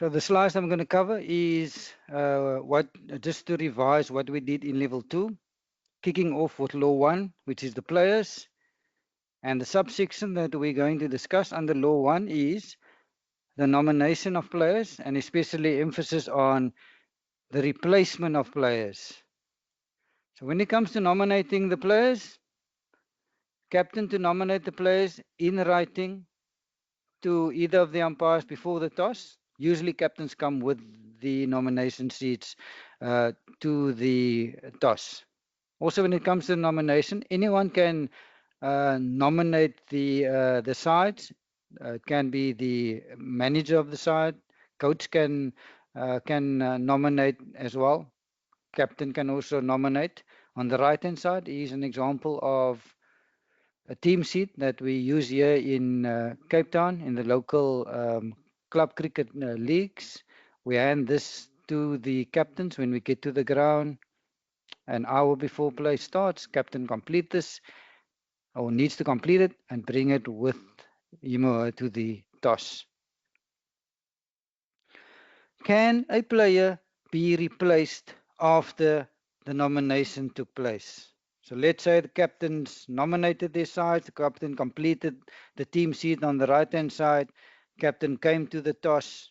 So the slides I'm going to cover is just to revise what we did in level 2, kicking off with law 1, which is the players. And the subsection that we're going to discuss under law 1 is the nomination of players, and especially emphasis on the replacement of players. So when it comes to nominating the players, captain to nominate the players in writing to either of the umpires before the toss. Usually captains come with the nomination sheets to the toss. Also, when it comes to nomination, anyone can nominate the sides. It can be the manager of the side. Coach can nominate as well. Captain can also nominate. On the right-hand side is an example of a team sheet that we use here in Cape Town in the local club cricket leagues. We hand this to the captains when we get to the ground. An hour before play starts, captain complete this or needs to complete it and bring it with him or her to the toss. Can a player be replaced after the nomination took place? So let's say the captains nominated their sides, the captain completed the team sheet on the right-hand side, captain came to the toss,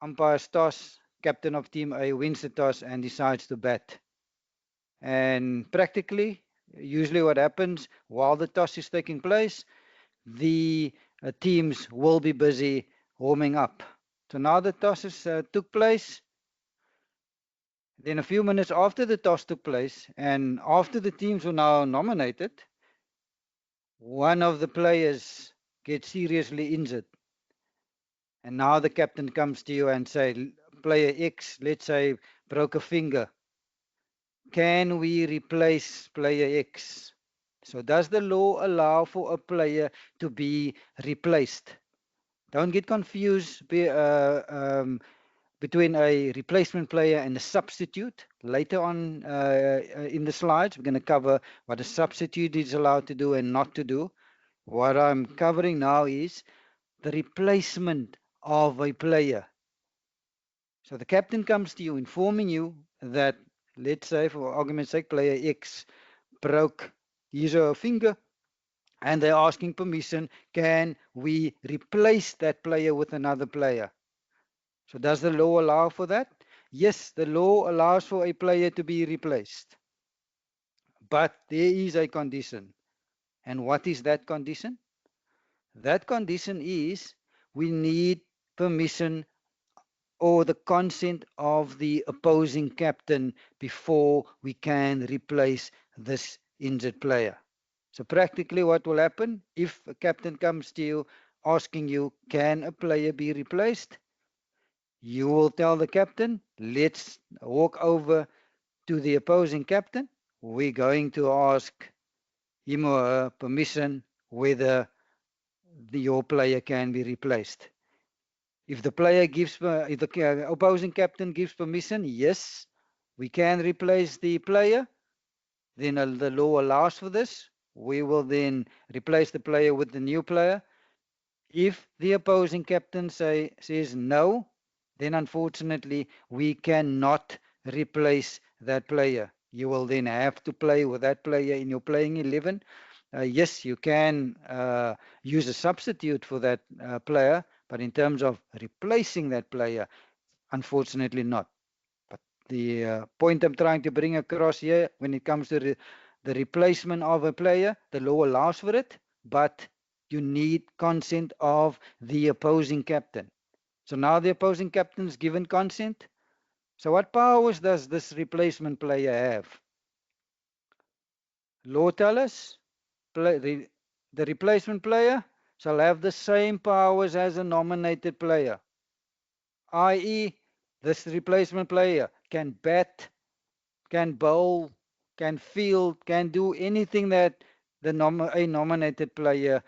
umpire's toss, captain of team A wins the toss and decides to bat. And practically, usually what happens while the toss is taking place, the teams will be busy warming up. So now the tosses took place. Then a few minutes after the toss took place and after the teams were now nominated, one of the players gets seriously injured. And now the captain comes to you and say, player X, let's say, broke a finger. Can we replace player X? So does the law allow for a player to be replaced? Don't get confused between a replacement player and a substitute. Later on in the slides, we're going to cover what a substitute is allowed to do and not to do. What I'm covering now is the replacement of a player. So the captain comes to you informing you that, let's say for argument's sake, player X broke his or her finger, and they're asking permission, can we replace that player with another player? So does the law allow for that? Yes, the law allows for a player to be replaced. But there is a condition. And what is that condition? That condition is we need permission or the consent of the opposing captain before we can replace this injured player. So practically what will happen if a captain comes to you asking you, can a player be replaced? You will tell the captain, let's walk over to the opposing captain. We're going to ask him or her permission whether your player can be replaced. If the opposing captain gives permission, yes, we can replace the player, then the law allows for this. We will then replace the player with the new player. If the opposing captain says no, then unfortunately we cannot replace that player. You will then have to play with that player in your playing 11. Yes, you can use a substitute for that player, but in terms of replacing that player, unfortunately not. But the point I'm trying to bring across here, when it comes to the replacement of a player, the law allows for it, but you need consent of the opposing captain. So now the opposing captain is given consent. So what powers does this replacement player have? Law tells us the replacement player shall have the same powers as a nominated player, i.e. this replacement player can bat, can bowl, can field, can do anything that a nominated player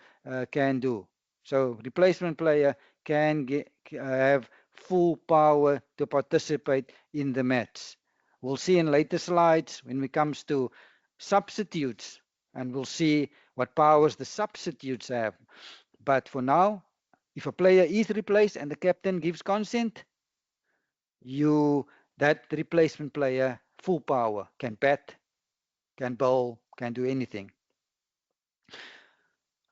can do. So replacement player can have full power to participate in the match. We'll see in later slides when it comes to substitutes, and we'll see what powers the substitutes have. But for now, If a player is replaced and the captain gives consent, that replacement player, full power, can bat, can bowl, can do anything.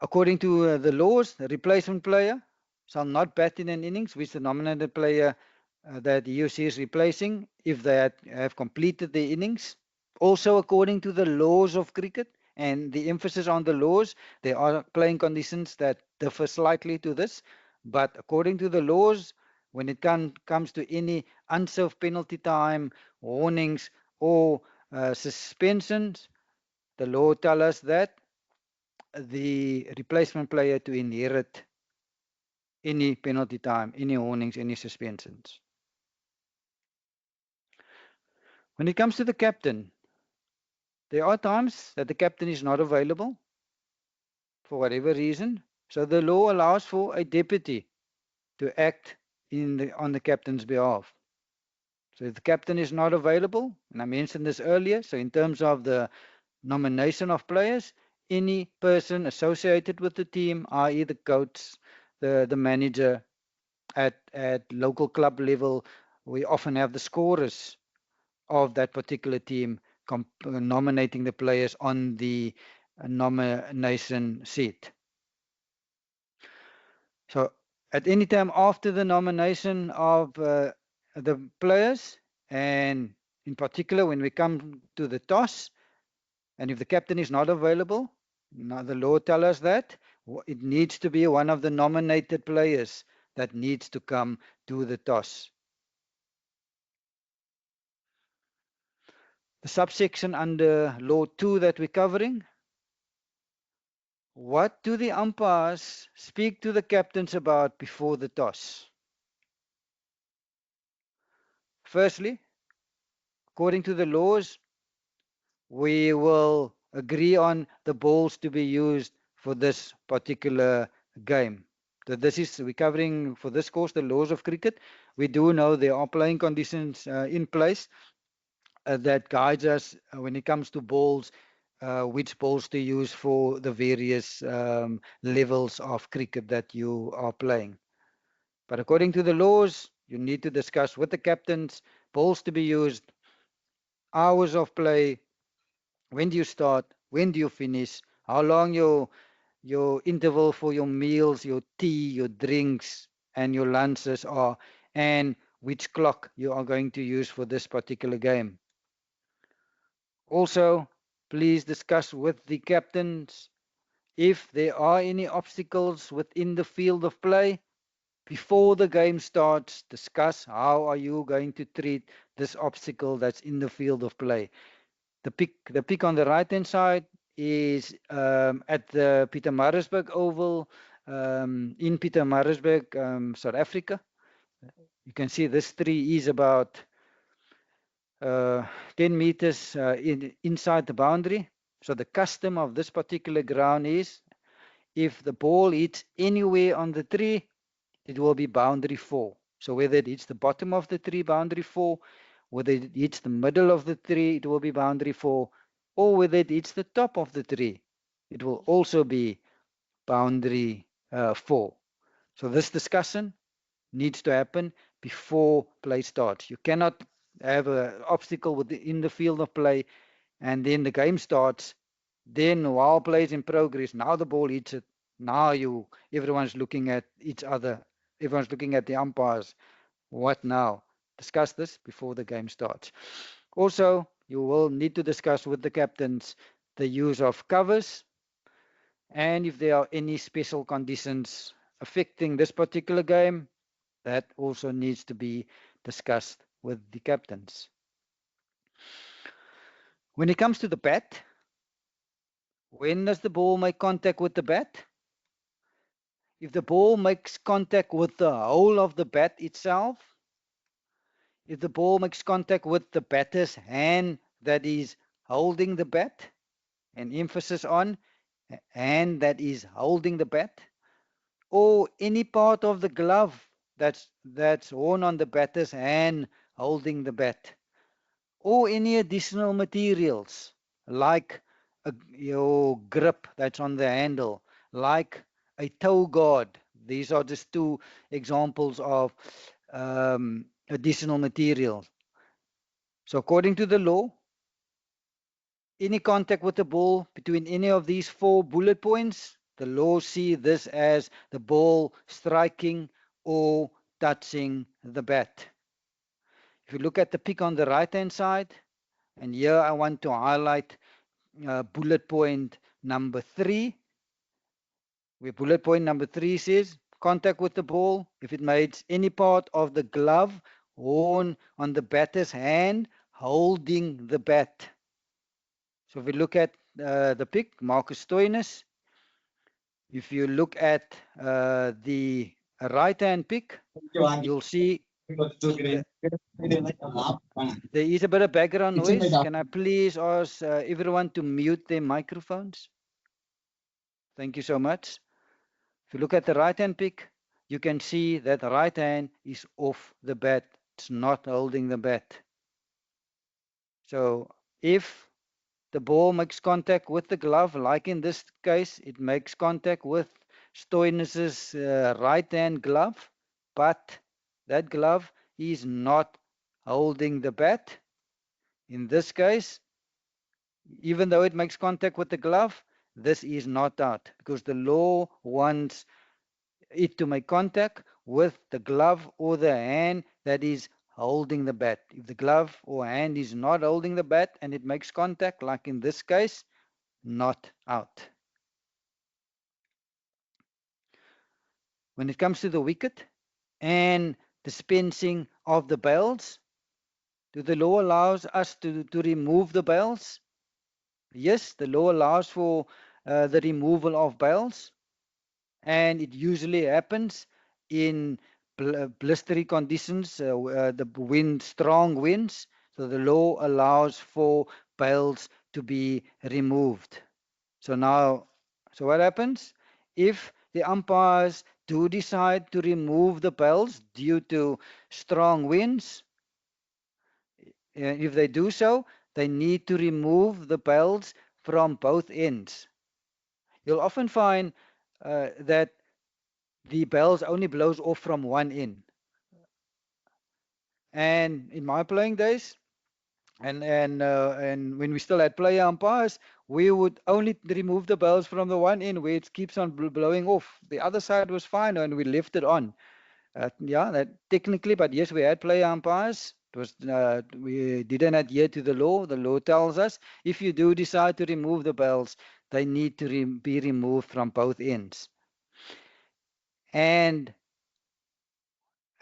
According to the laws, the replacement player shall not bat in an innings which the nominated player that he or she is replacing if they have completed the innings. Also, according to the laws of cricket, and the emphasis on the laws, there are playing conditions that differ slightly to this, but according to the laws, when it comes to any unserved penalty time, warnings, or suspensions, the law tells us that the replacement player to inherit any penalty time, any warnings, any suspensions. When it comes to the captain, there are times that the captain is not available for whatever reason. So the law allows for a deputy to act on the captain's behalf. So if the captain is not available, and I mentioned this earlier, so in terms of the nomination of players, any person associated with the team, i.e. the coach, the manager, at local club level, we often have the scorers of that particular team nominating the players on the nomination seat. So at any time after the nomination of the players, and in particular when we come to the toss, and if the captain is not available, now the law tells us that it needs to be one of the nominated players that needs to come to the toss. The subsection under Law 2 that we're covering, what do the umpires speak to the captains about before the toss? Firstly, according to the laws, we will agree on the balls to be used for this particular game. So we're covering for this course the laws of cricket. We do know there are playing conditions in place that guides us when it comes to balls, which balls to use for the various levels of cricket that you are playing. But according to the laws, you need to discuss with the captains balls to be used, hours of play, when do you start, when do you finish, how long your interval for your meals, your tea, your drinks, and your lunches are, and which clock you are going to use for this particular game. Also, please discuss with the captains if there are any obstacles within the field of play. Before the game starts, discuss how are you going to treat this obstacle that's in the field of play. The pick on the right-hand side is at the Pietermaritzburg Oval in Pietermaritzburg, South Africa. You can see this tree is about 10 meters inside the boundary. So the custom of this particular ground is if the ball hits anywhere on the tree, it will be boundary 4. So whether it hits the bottom of the tree, boundary 4, whether it hits the middle of the tree, it will be boundary 4, or whether it hits the top of the tree, it will also be boundary 4. So this discussion needs to happen before play starts. You cannot have an obstacle within the field of play and then the game starts. Then while play is in progress, now the ball hits it. Now everyone's looking at each other. Everyone's looking at the umpires. What now? Discuss this before the game starts. Also, you will need to discuss with the captains the use of covers and if there are any special conditions affecting this particular game, that also needs to be discussed with the captains. When it comes to the bat, when does the ball make contact with the bat? If the ball makes contact with the whole of the bat itself, if the ball makes contact with the batter's hand that is holding the bat, an emphasis on hand that is holding the bat, or any part of the glove that's worn on the batter's hand holding the bat, or any additional materials like your grip that's on the handle, like a toe guard These are just two examples of additional material. So according to the law, any contact with the ball between any of these four bullet points, the law see this as the ball striking or touching the bat. If you look at the pic on the right hand side, and here I want to highlight bullet point number 3, where bullet point number 3 says contact with the ball if it makes any part of the glove worn on the batter's hand holding the bat. So if we look at the pic, Marcus Stoinis, if you look at the right hand pic, you'll see that there is a bit of background noise. Can I please ask everyone to mute their microphones? Thank you so much. If you look at the right hand pic, you can see that the right hand is off the bat. It's not holding the bat. So if the ball makes contact with the glove, like in this case, it makes contact with Stoinis's right hand glove, but that glove is not holding the bat. In this case, even though it makes contact with the glove, this is not out because the law wants it to make contact with the glove or the hand that is holding the bat. If the glove or hand is not holding the bat and it makes contact, like in this case, not out. When it comes to the wicket and dispensing of the bails, do the law allows us to remove the bails? Yes, the law allows for the removal of bails, and it usually happens in blistery conditions, the wind, strong winds. So the law allows for bails to be removed. So now, so what happens if the umpires do decide to remove the bails due to strong winds? If they do so, they need to remove the bails from both ends. You'll often find that the bells only blows off from one end. And in my playing days, and when we still had player umpires, we would only remove the bells from the one end where it keeps on blowing off. The other side was fine, and we left it on. Yeah, that technically, but yes, we had player umpires. It was we didn't adhere to the law. The law tells us if you do decide to remove the bells, they need to be removed from both ends. And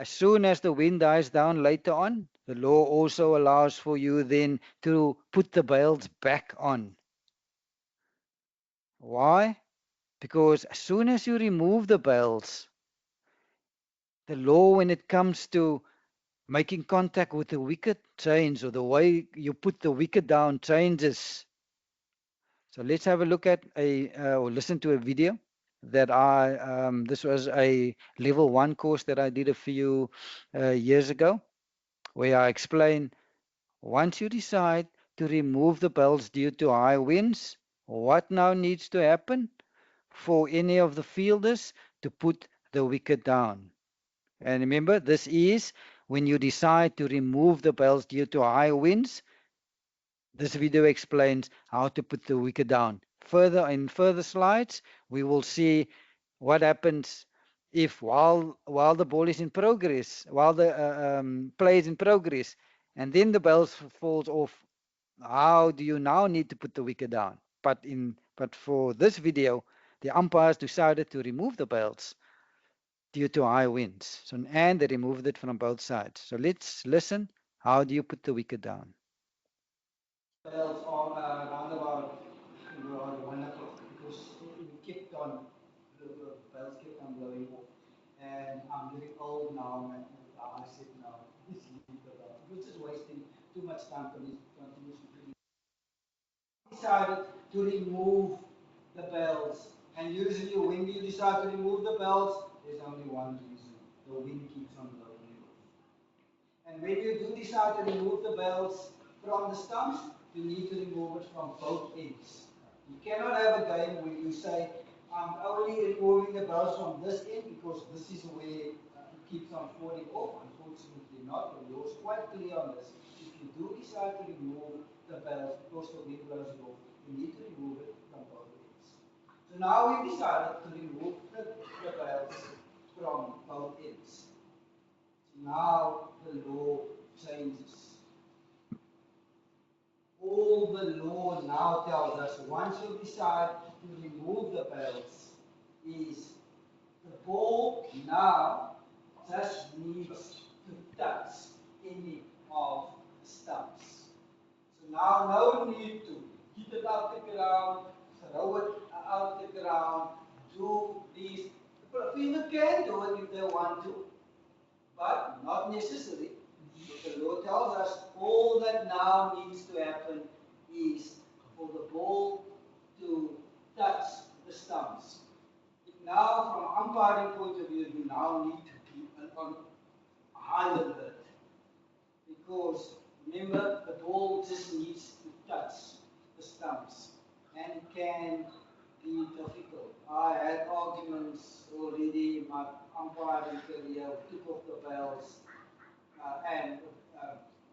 as soon as the wind dies down later on, the law also allows for you then to put the bails back on. Why? Because as soon as you remove the bails, the law, when it comes to making contact with the wicket, changes, or the way you put the wicket down changes. So let's have a look at or listen to a video that this was a level 1 course that I did a few years ago, where I explain once you decide to remove the bells due to high winds, what now needs to happen for any of the fielders to put the wicket down? And remember, this is when you decide to remove the bells due to high winds. This video explains how to put the wicket down. Further, in further slides, we will see what happens if while the ball is in progress, while the play is in progress, and then the bells falls off. How do you now need to put the wicket down? But for this video, the umpires decided to remove the bells due to high winds. So and they removed it from both sides. So let's listen. How do you put the wicket down? Bells are around about 1 o'clock because we kept on the bells kept on blowing off, and I'm getting old now, and I said now, let's leave the bells. We're just wasting too much time continuously. Decided to remove the bells, and usually when you decide to remove the bells, there's only one reason: the wind keeps on blowing it off. And when you do decide to remove the bells from the stumps, you need to remove it from both ends. You cannot have a game where you say, I'm only removing the bells from this end because this is where it keeps on falling off. Unfortunately not. The law is quite clear on this. If you do decide to remove the bells because the wind blows it off, you need to remove it from both ends. So now we've decided to remove the bells from both ends. So now the law changes. All the law now tells us once you decide to remove the bells is the ball now just needs to touch any of the stumps. So now no need to hit it out the ground, throw it out the ground, do these. The fielder can do it if they want to, but not necessary. The law tells us all that now needs to happen is for the ball to touch the stumps. Now, from umpiring point of view, you now need to be on high alert because remember the ball just needs to touch the stumps and it can be difficult. I had arguments already in my umpiring career, took off the bells and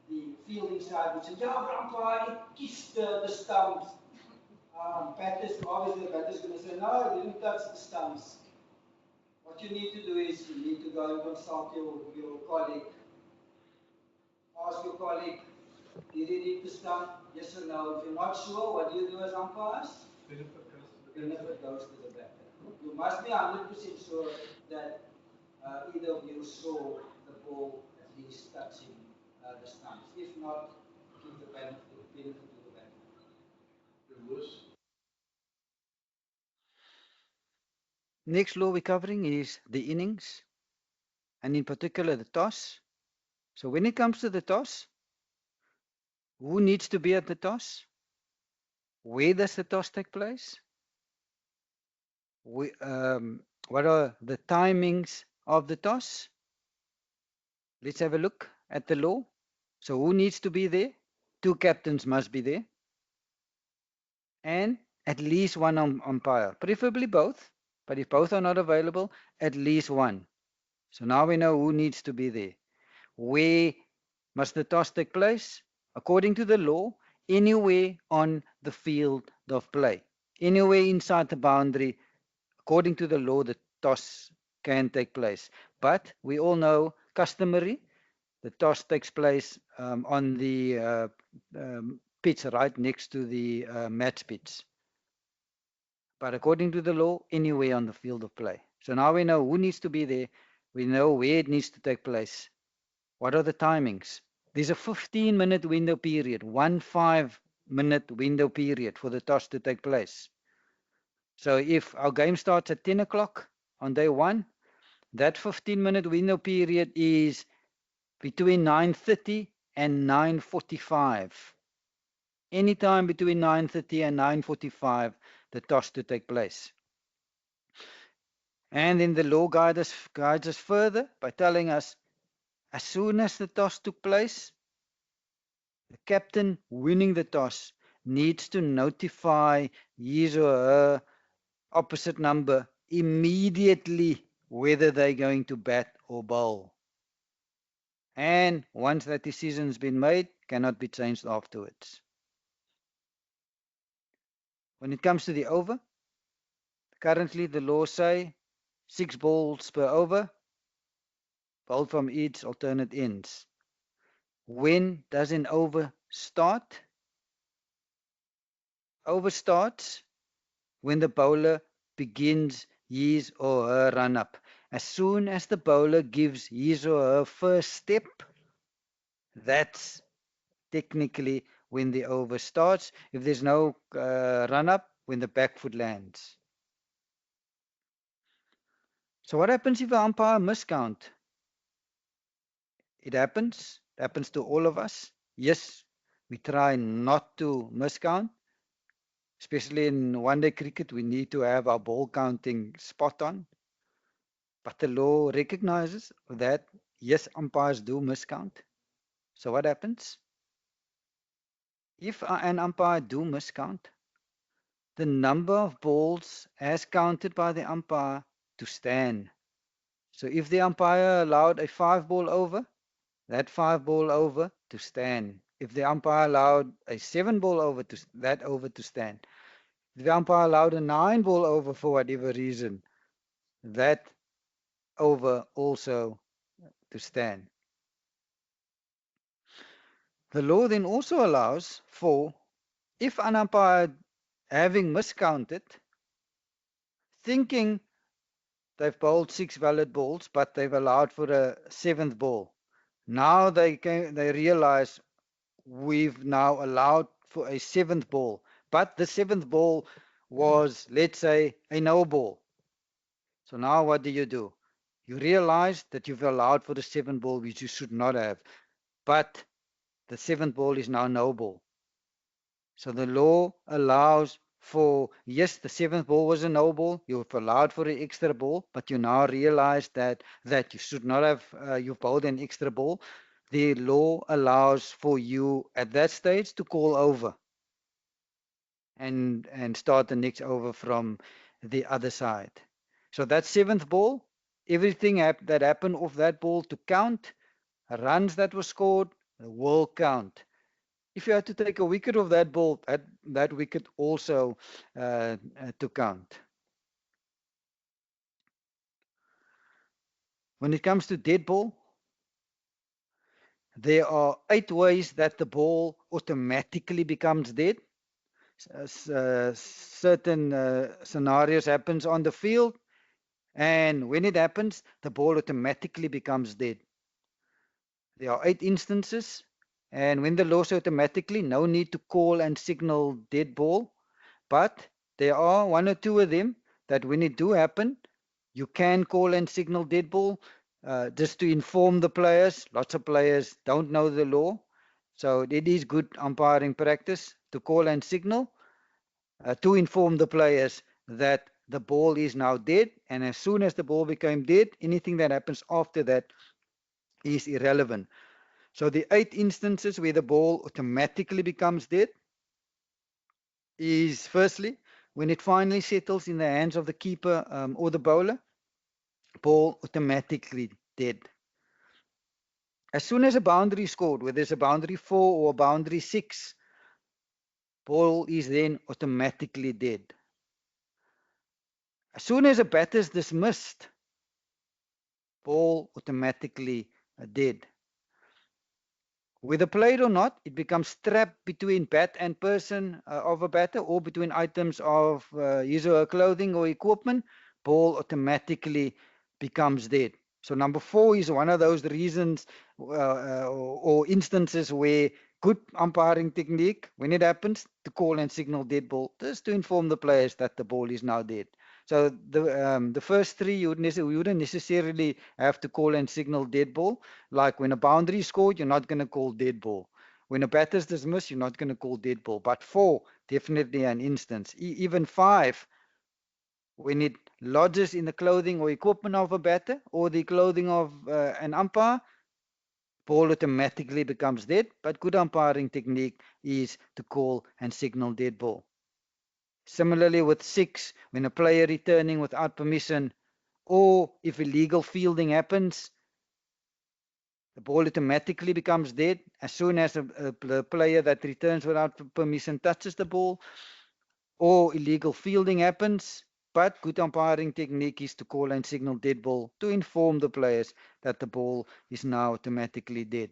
the fielding side would say, yeah, but umpire, it kissed the stumps. Batters, obviously the batter's going to say, no, it didn't touch the stumps. What you need to do is you need to go and consult your colleague. Ask your colleague, did he hit the stump? Yes or no? If you're not sure, what do you do as umpires? Benefit goes to the batter. You must be 100% sure that either of you saw the ball at least touching the stumps. If not, give the benefit to the batter. Next law we're covering is the innings, and in particular the toss. So when it comes to the toss, who needs to be at the toss? Where does the toss take place? What are the timings of the toss? Let's have a look at the law. So who needs to be there? Two captains must be there. And at least one umpire, preferably both. But if both are not available, at least one. So now we know who needs to be there. Where must the toss take place? According to the law, anywhere on the field of play. Anywhere inside the boundary, according to the law, the toss can take place. But we all know, customary, the toss takes place on the pitch right next to the match pitch. But according to the law, anywhere on the field of play. So now we know who needs to be there. We know where it needs to take place. What are the timings? There's a 15-minute window period, 15-minute window period for the toss to take place. So if our game starts at 10 o'clock on day one, that 15-minute window period is between 9:30 and 9:45. Anytime between 9:30 and 9:45, the toss to take place. And then the law guides us further by telling us as soon as the toss took place, the captain winning the toss needs to notify his or her opposite number immediately whether they're going to bat or bowl. And once that decision's been made, cannot be changed afterwards. When it comes to the over, currently the law say 6 balls per over, bowled from each alternate ends. When does an over start? Over starts when the bowler begins his or her run up. As soon as the bowler gives his or her first step, that's technically when the over starts. If there's no run up, when the back foot lands. So what happens if an umpire miscount? It happens. It happens to all of us. Yes, we try not to miscount. Especially in one-day cricket, we need to have our ball counting spot on. But the law recognizes that, yes, umpires do miscount. So what happens? If an umpire do miscount, the number of balls as counted by the umpire to stand. So if the umpire allowed a 5-ball over, that 5-ball over to stand. If the umpire allowed a 7-ball over, to that over to stand. If the umpire allowed a 9-ball over for whatever reason, that over also to stand. The law then also allows for, if an umpire having miscounted, thinking they've bowled 6 valid balls, but they've allowed for a 7th ball. Now they realize we've now allowed for a 7th ball, but the 7th ball was, let's say, a no ball. So now what do? You realize that you've allowed for the 7th ball, which you should not have, but the 7th ball is now no ball. So the law allows for, yes, the 7th ball was a no ball, you've allowed for an extra ball, but you now realize that you should not have, you've bowled an extra ball. The law allows for you at that stage to call over and start the next over from the other side. So that 7th ball, everything that happened off that ball to count, runs that were scored will count. If you had to take a wicket of that ball, that wicket also to count. When it comes to dead ball, there are 8 ways that the ball automatically becomes dead. Certain scenarios happens on the field, and when it happens, the ball automatically becomes dead. There are 8 instances, and when the law says automatically, no need to call and signal dead ball. But there are 1 or 2 of them that when it do happen, you can call and signal dead ball just to inform the players. Lots of players don't know the law. So it is good umpiring practice to call and signal to inform the players that the ball is now dead. And as soon as the ball became dead, anything that happens after that is irrelevant. So the 8 instances where the ball automatically becomes dead is, firstly, when it finally settles in the hands of the keeper or the bowler, ball automatically dead. As soon as a boundary is scored, whether it's a boundary 4 or a boundary 6, ball is then automatically dead. As soon as a batter is dismissed, ball automatically dead. Whether played or not, it becomes trapped between bat and person of a batter, or between items of his or her clothing or equipment, ball automatically becomes dead. So number 4 is one of those reasons or instances where good umpiring technique, when it happens, to call and signal dead ball, just to inform the players that the ball is now dead. So the first 3 you wouldn't necessarily have to call and signal dead ball. Like when a boundary is scored, you're not going to call dead ball. When a batter is dismissed, you're not going to call dead ball. But 4, definitely an instance. Even 5, when it lodges in the clothing or equipment of a batter or the clothing of an umpire, ball automatically becomes dead. But good umpiring technique is to call and signal dead ball. Similarly with 6, when a player returning without permission, or if illegal fielding happens, the ball automatically becomes dead as soon as the player that returns without permission touches the ball, or illegal fielding happens. But good umpiring technique is to call and signal dead ball to inform the players that the ball is now automatically dead.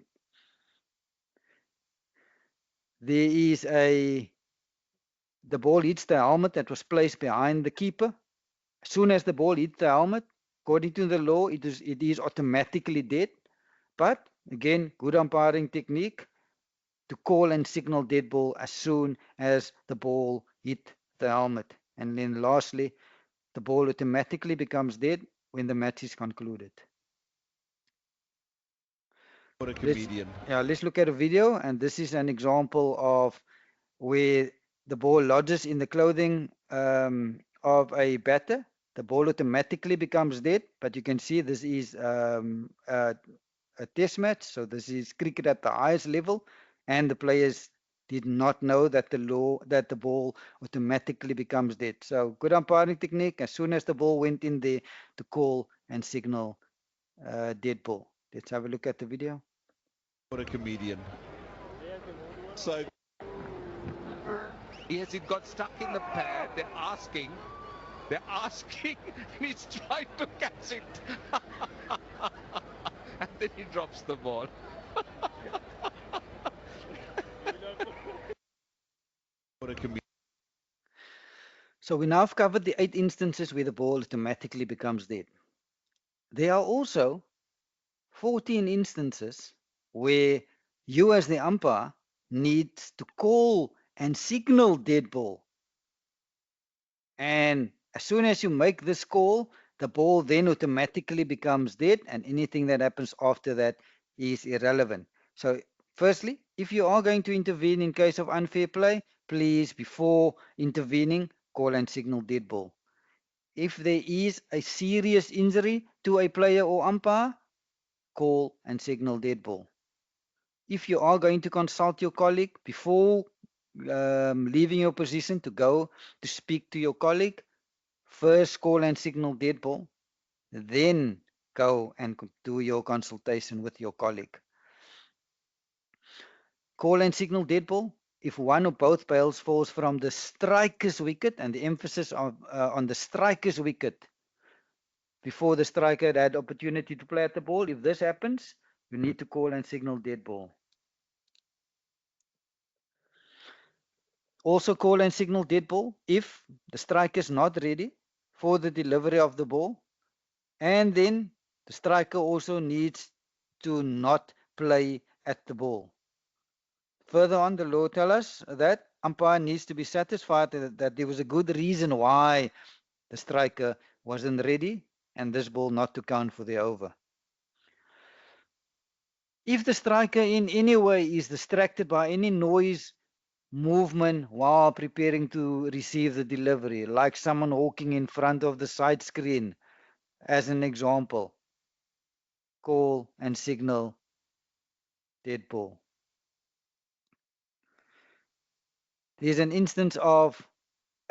There is the ball hits the helmet that was placed behind the keeper. As soon as the ball hits the helmet, according to the law, it is automatically dead. But again, good umpiring technique to call and signal dead ball as soon as the ball hit the helmet. And then lastly, the ball automatically becomes dead when the match is concluded. What a Let's, comedian. yeah, let's look at a video, and this is an example of where the ball lodges in the clothing of a batter. The ball automatically becomes dead, but you can see this is a test match, so this is cricket at the highest level, and the players did not know that the ball automatically becomes dead. So good umpiring technique. As soon as the ball went in there, to call and signal dead ball. Let's have a look at the video. What a comedian. So yes, it got stuck in the pad. They're asking, and he's trying to catch it. And then he drops the ball. What a comedian. So we now have covered the 8 instances where the ball automatically becomes dead. There are also 14 instances where you as the umpire needs to call and signal dead ball. And as soon as you make this call, the ball then automatically becomes dead, and anything that happens after that is irrelevant. So firstly, if you are going to intervene in case of unfair play, please, before intervening, call and signal dead ball. If there is a serious injury to a player or umpire, call and signal dead ball. If you are going to consult your colleague before leaving your position to go to speak to your colleague, first call and signal dead ball, then go and do your consultation with your colleague. Call and signal dead ball if one or both bails falls from the striker's wicket, and the emphasis on the striker's wicket before the striker had opportunity to play at the ball. If this happens, you need to call and signal dead ball. Also call and signal dead ball if the striker is not ready for the delivery of the ball, and then the striker also needs to not play at the ball. Further on, the law tells us that umpire needs to be satisfied that there was a good reason why the striker wasn't ready and this ball not to count for the over. If the striker in any way is distracted by any noise, movement while preparing to receive the delivery, like someone walking in front of the side screen, as an example, call and signal dead ball. There's an instance of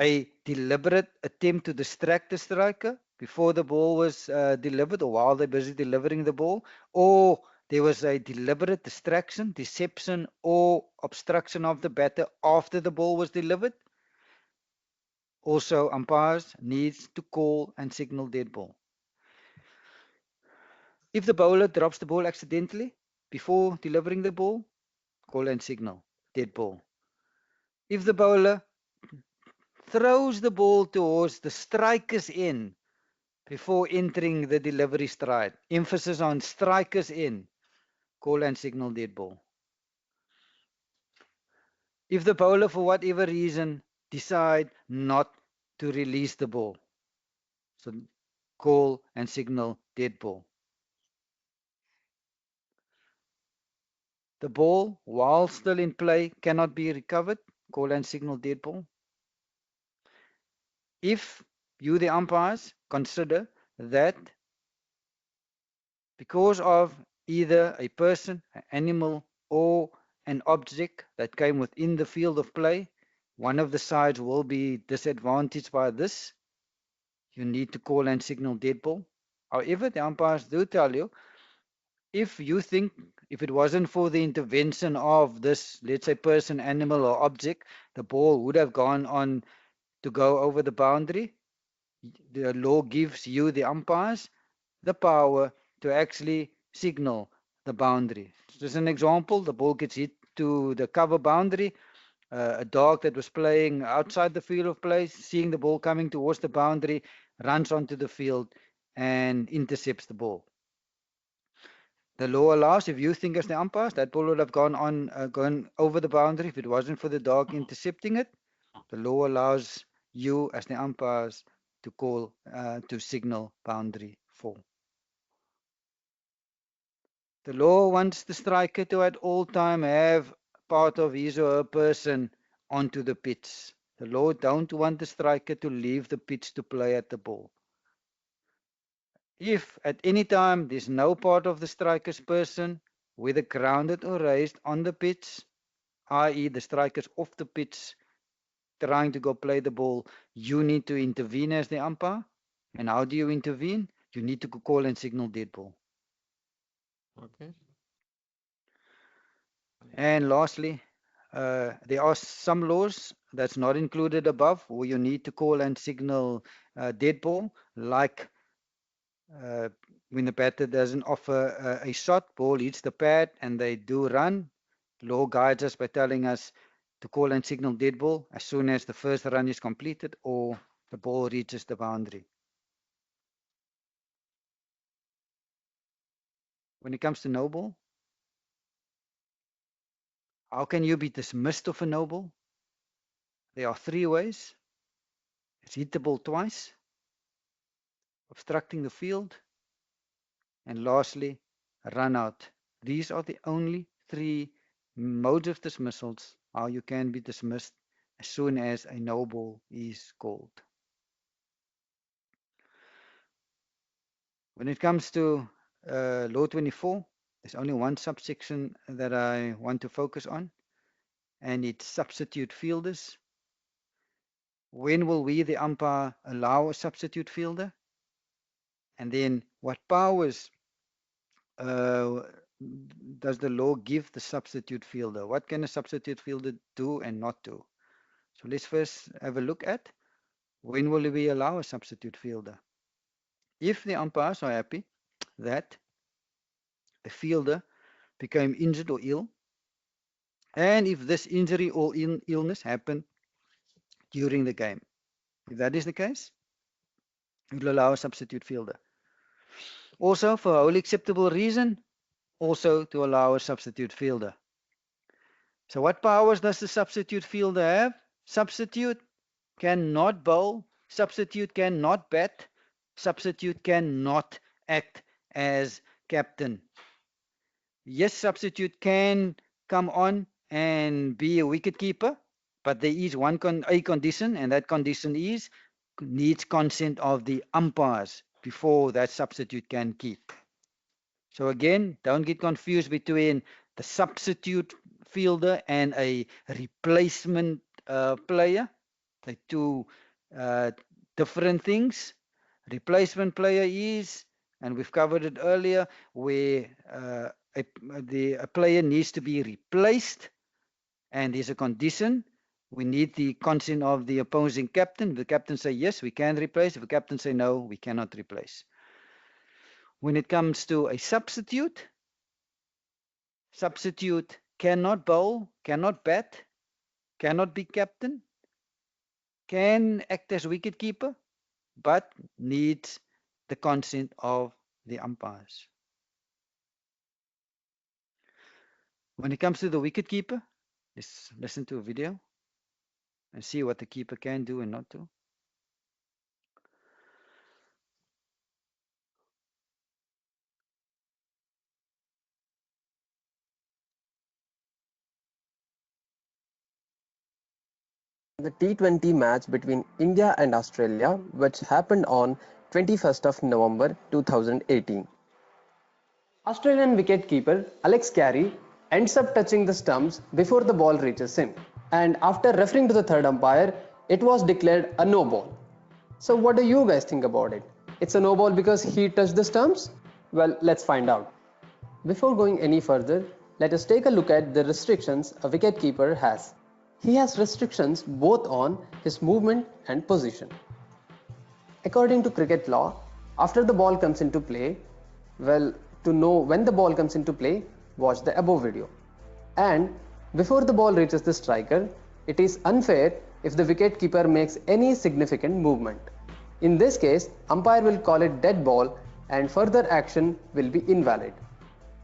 a deliberate attempt to distract the striker before the ball was delivered or while they're busy delivering the ball, or there was a deliberate distraction, deception, or obstruction of the batter after the ball was delivered. Also, umpires needs to call and signal dead ball. If the bowler drops the ball accidentally before delivering the ball, call and signal dead ball. If the bowler throws the ball towards the striker's end before entering the delivery stride, emphasis on striker's end, call and signal dead ball. If the bowler, for whatever reason, decide not to release the ball, so call and signal dead ball. The ball, while still in play, cannot be recovered, call and signal dead ball. If you, the umpires, consider that because of either a person, an animal, or an object that came within the field of play, one of the sides will be disadvantaged by this, you need to call and signal dead ball. However, the umpires do tell you, if you think if it wasn't for the intervention of this, let's say, person, animal, or object, the ball would have gone on to go over the boundary. The law gives you, the umpires, the power to actually signal the boundary. Just an example, the ball gets hit to the cover boundary. A dog that was playing outside the field of play, seeing the ball coming towards the boundary, runs onto the field and intercepts the ball. The law allows, if you think as the umpires, that ball would have gone over the boundary if it wasn't for the dog intercepting it. The law allows you as the umpires to call to signal boundary 4. The law wants the striker to at all time have part of his or her person onto the pitch. The law don't want the striker to leave the pitch to play at the ball. If at any time there's no part of the striker's person, whether grounded or raised, on the pitch, i.e. the striker's off the pitch trying to go play the ball, you need to intervene as the umpire. And how do you intervene? You need to call and signal dead ball. Okay. And lastly, there are some laws that's not included above where you need to call and signal dead ball, like uh, when the batter doesn't offer a shot, ball hits the pad and they do run. Law guides us by telling us to call and signal dead ball as soon as the first run is completed or the ball reaches the boundary. When it comes to no ball, how can you be dismissed of a no ball? There are three ways. It's hit the ball twice, obstructing the field, and lastly, run out. These are the only three modes of dismissals how you can be dismissed as soon as a no ball is called. When it comes to Law 24, there's only one subsection that I want to focus on, and it's substitute fielders. When will we, the umpire, allow a substitute fielder? And then what powers uh, does the law give the substitute fielder? What can a substitute fielder do and not do? So let's first have a look at when will we allow a substitute fielder? If the umpires are happy that the fielder became injured or ill, and if this injury or illness happened during the game. If that is the case, we will allow a substitute fielder. Also, for a wholly acceptable reason, also to allow a substitute fielder. So what powers does the substitute fielder have? Substitute cannot bowl, substitute cannot bat, substitute cannot act as captain. Yes, substitute can come on and be a wicket keeper, but there is a condition, and that condition is needs consent of the umpires before that substitute can keep. So again, don't get confused between the substitute fielder and a replacement player. They're two different things. Replacement player is, and we've covered it earlier, where a player needs to be replaced, and there's a condition. We need the consent of the opposing captain. If the captain say yes, we can replace. If the captain say no, we cannot replace. When it comes to a substitute cannot bowl, cannot bat, cannot be captain, can act as wicketkeeper, but needs the consent of the umpires. When it comes to the wicketkeeper, let's listen to a video and see what the keeper can do and not do. The T20 match between India and Australia, which happened on 21st of November 2018. Australian wicketkeeper Alex Carey ends up touching the stumps before the ball reaches him, and after referring to the third umpire, it was declared a no ball. So what do you guys think about it? It's a no ball because he touched the stumps? Well, let's find out. Before going any further, let us take a look at the restrictions a wicketkeeper has. He has restrictions both on his movement and position. According to cricket law, after the ball comes into play, well, to know when the ball comes into play, watch the above video. And before the ball reaches the striker, it is unfair if the wicketkeeper makes any significant movement. In this case, umpire will call it dead ball and further action will be invalid.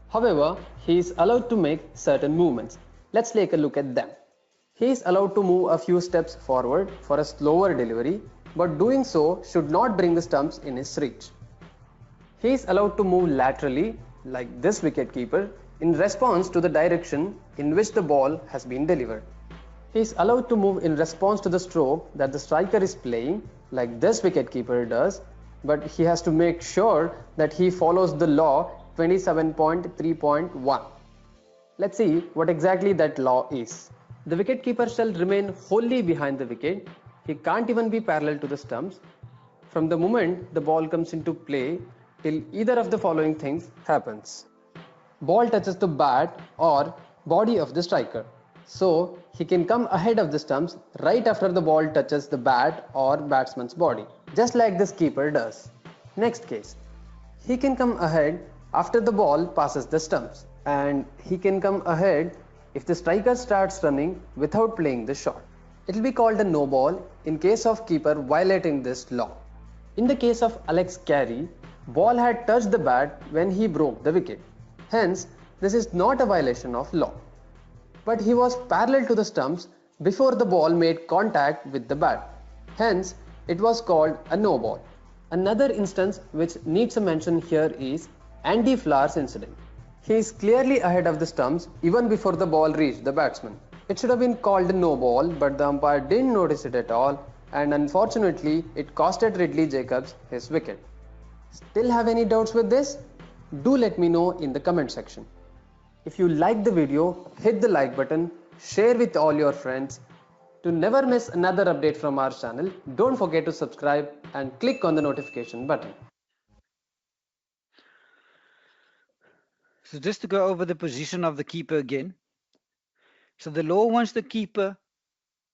However, he is allowed to make certain movements. Let's take a look at them. He is allowed to move a few steps forward for a slower delivery, but doing so should not bring the stumps in his reach. He is allowed to move laterally, like this wicketkeeper, in response to the direction in which the ball has been delivered. He is allowed to move in response to the stroke that the striker is playing, like this wicketkeeper does, but he has to make sure that he follows the law 27.3.1. Let's see what exactly that law is. The wicketkeeper shall remain wholly behind the wicket. He can't even be parallel to the stumps from the moment the ball comes into play till either of the following things happens. Ball touches the bat or body of the striker. So he can come ahead of the stumps right after the ball touches the bat or batsman's body, just like this keeper does. Next case, he can come ahead after the ball passes the stumps, and he can come ahead if the striker starts running without playing the shot. It will be called a no ball in case of keeper violating this law. In the case of Alex Carey, ball had touched the bat when he broke the wicket. Hence, this is not a violation of law. But he was parallel to the stumps before the ball made contact with the bat. Hence, it was called a no ball. Another instance which needs a mention here is Andy Flower's incident. He is clearly ahead of the stumps even before the ball reached the batsman. It should have been called a no ball, but the umpire didn't notice it at all, and unfortunately it costed Ridley Jacobs his wicket. Still have any doubts with this? Do let me know in the comment section. If you like the video, hit the like button, share with all your friends. To never miss another update from our channel, don't forget to subscribe and click on the notification button. So just to go over the position of the keeper again. So the law wants the keeper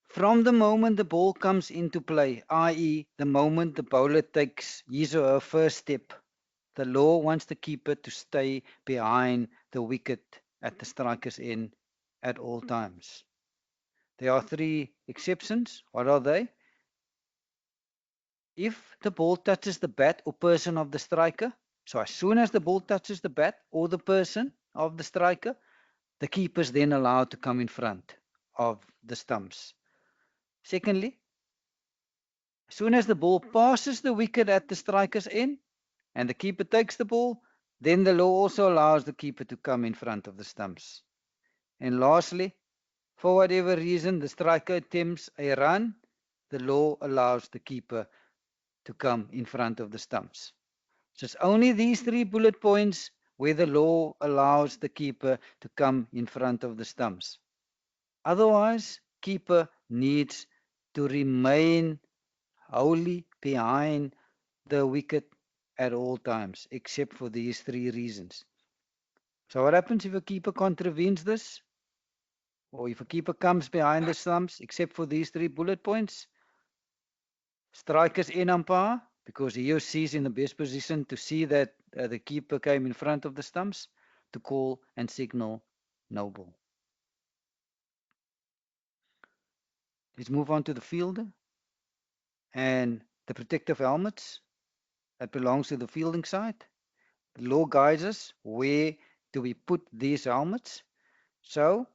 from the moment the ball comes into play, i.e. the moment the bowler takes his or her first step, the law wants the keeper to stay behind the wicket at the striker's end at all times. There are three exceptions. What are they? If the ball touches the bat or person of the striker, so as soon as the ball touches the bat or the person of the striker, the keeper is then allowed to come in front of the stumps. Secondly, as soon as the ball passes the wicket at the striker's end and the keeper takes the ball, then the law also allows the keeper to come in front of the stumps. And lastly, for whatever reason the striker attempts a run, the law allows the keeper to come in front of the stumps. So it's only these three bullet points where the law allows the keeper to come in front of the stumps. Otherwise, keeper needs to remain wholly behind the wicket at all times, except for these three reasons. So what happens if a keeper contravenes this? Or if a keeper comes behind the stumps, except for these three bullet points? Strikers in umpire, because he or she is in the best position to see that the keeper came in front of the stumps, to call and signal no ball. Let's move on to the fielder and the protective helmets that belongs to the fielding side. The law guides us where do we put these helmets. So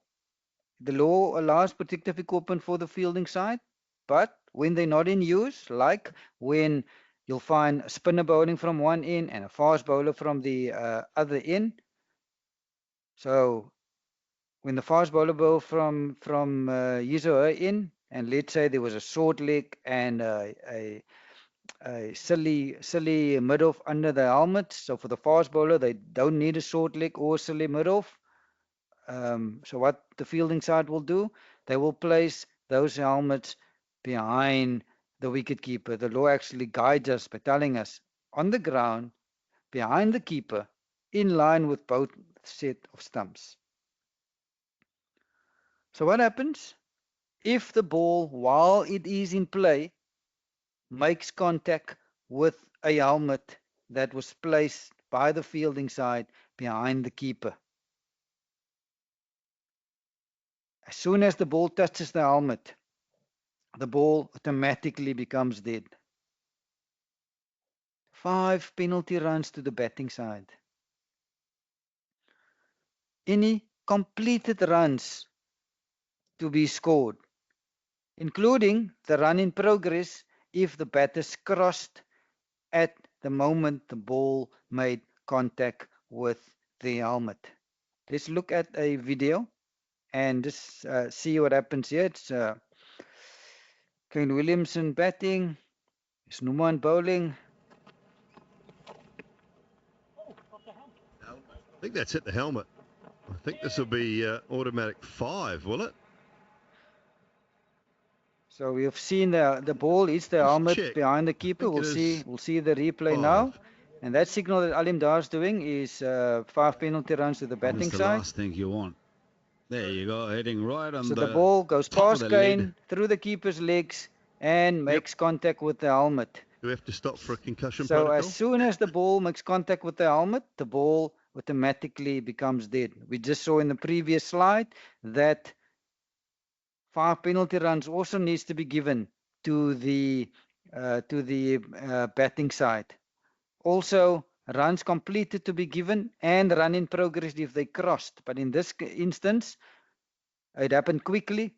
the law allows protective equipment for the fielding side, but when they're not in use, like when you'll find a spinner bowling from one end and a fast bowler from the other end. So when the fast bowler bowls from his or her end, and let's say there was a short leg and a silly mid-off under the helmet. So for the fast bowler, they don't need a short leg or silly mid-off. So what the fielding side will do, they will place those helmets behind the wicket keeper. The law actually guides us by telling us on the ground, behind the keeper, in line with both set of stumps. So what happens if the ball, while it is in play, makes contact with a helmet that was placed by the fielding side behind the keeper? As soon as the ball touches the helmet, the ball automatically becomes dead. 5 penalty runs to the batting side. Any completed runs to be scored, including the run in progress if the batters crossed at the moment the ball made contact with the helmet. Let's look at a video and just see what happens here. It's Kane Williamson batting, it's Numan bowling. I think that's hit the helmet. I think this will be automatic 5, will it? So we have seen the ball hits the helmet check. behind the keeper. think We'll it see is the replay 5. now. And that signal that Alim Dar is doing is 5 penalty runs to the That's batting the side. last thing you want. There you go, heading right on So the ball goes top of past the Kane, lid. through the keeper's legs, and makes contact with the helmet. Do we have to stop for a concussion So protocol? as soon as the ball makes contact with the helmet, the ball automatically becomes dead. We just saw in the previous slide that 5 penalty runs also needs to be given to the batting side. Also, runs completed to be given and run in progress if they crossed. But in this instance, it happened quickly.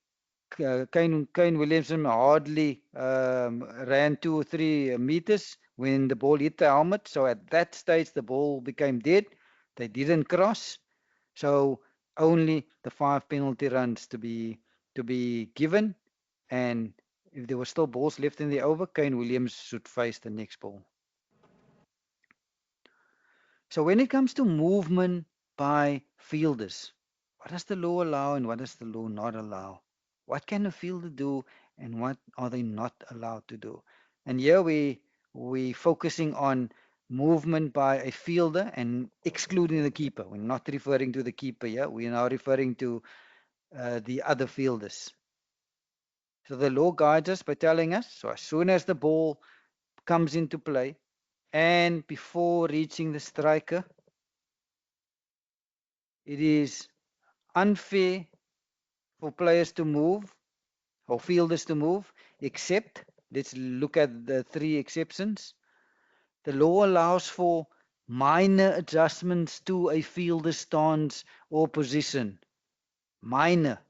Kane Williamson hardly ran 2 or 3 meters when the ball hit the helmet. So at that stage, the ball became dead. They didn't cross. So only the 5 penalty runs to be given. And if there were still balls left in the over, Kane Williams should face the next ball. So when it comes to movement by fielders, what does the law allow and what does the law not allow? What can a fielder do and what are they not allowed to do? And here we focusing on movement by a fielder and excluding the keeper. We're not referring to the keeper here. We are now referring to the other fielders. So the law guides us by telling us, so as soon as the ball comes into play and before reaching the striker, it is unfair for players to move or fielders to move, except, let's look at the 3 exceptions. The law allows for minor adjustments to a fielder's stance or position. Minor.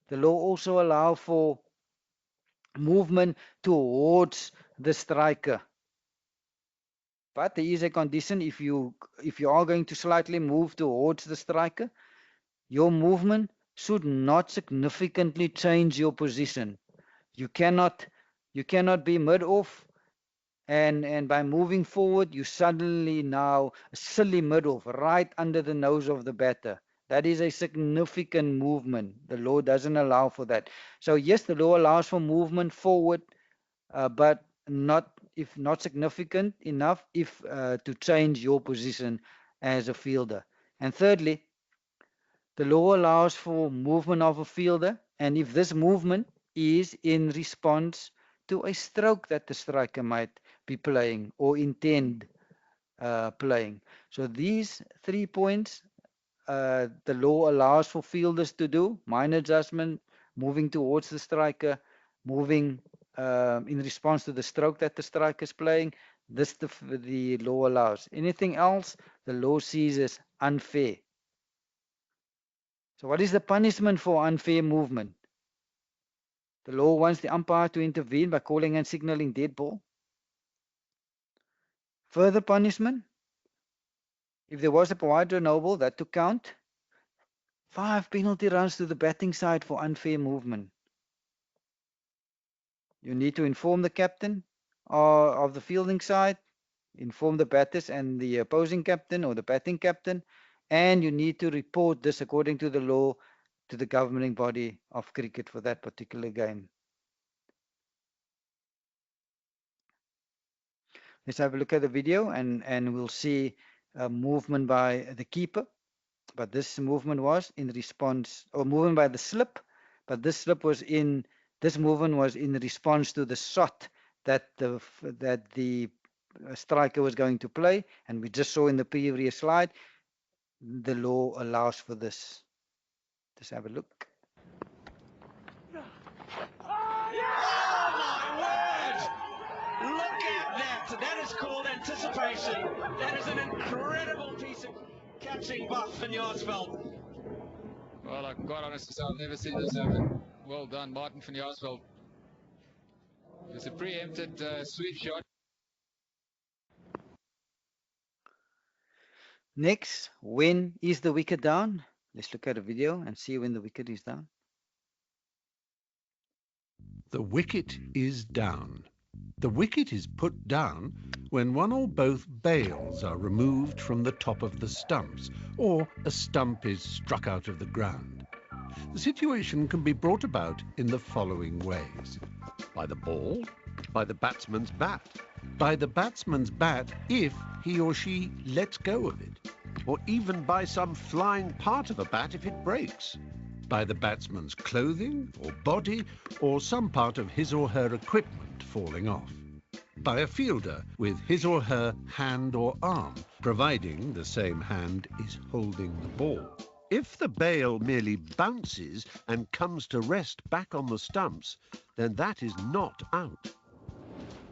The law also allows for movement towards the striker. But there is a condition: if you are going to slightly move towards the striker, your movement should not significantly change your position. You cannot be mid off and by moving forward you suddenly now silly mid off right under the nose of the batter. That is a significant movement. The law doesn't allow for that. So yes, the law allows for movement forward, but not significant enough if to change your position as a fielder. And thirdly, the law allows for movement of a fielder, and if this movement is in response to a stroke that the striker might be playing or intend playing. So these 3 points the law allows for fielders to do: minor adjustment, moving towards the striker, moving in response to the stroke that the striker is playing. This the law allows. Anything else, the law sees as unfair. So what is the punishment for unfair movement? The law wants the umpire to intervene by calling and signaling dead ball. Further punishment: if there was a wide no ball, that to count. 5 penalty runs to the batting side for unfair movement. You need to inform the captain of the fielding side, inform the batters and the opposing captain or the batting captain, and you need to report this according to the law to the governing body of cricket for that particular game. Let's have a look at the video and we'll see movement by the keeper. But this movement was in response, or movement by the slip, but this movement was in response to the shot that the striker was going to play. And we just saw in the previous slide, the law allows for this. Let's have a look. Look at that. That is called anticipation. That is an incredible piece of catching buff from Jaarsveld. Well, I'm quite honest to say I've never seen this happen. Well done, Martin van Jaarsveld. It's a preempted sweep shot. Next, when is the wicket down? Let's look at a video and see when the wicket is down. The wicket is down. The wicket is put down when one or both bails are removed from the top of the stumps, or a stump is struck out of the ground. The situation can be brought about in the following ways. By the ball, by the batsman's bat. By the batsman's bat if he or she lets go of it. Or even by some flying part of a bat if it breaks. By the batsman's clothing or body, or some part of his or her equipment falling off. By a fielder with his or her hand or arm, providing the same hand is holding the ball. If the bail merely bounces and comes to rest back on the stumps, then that is not out.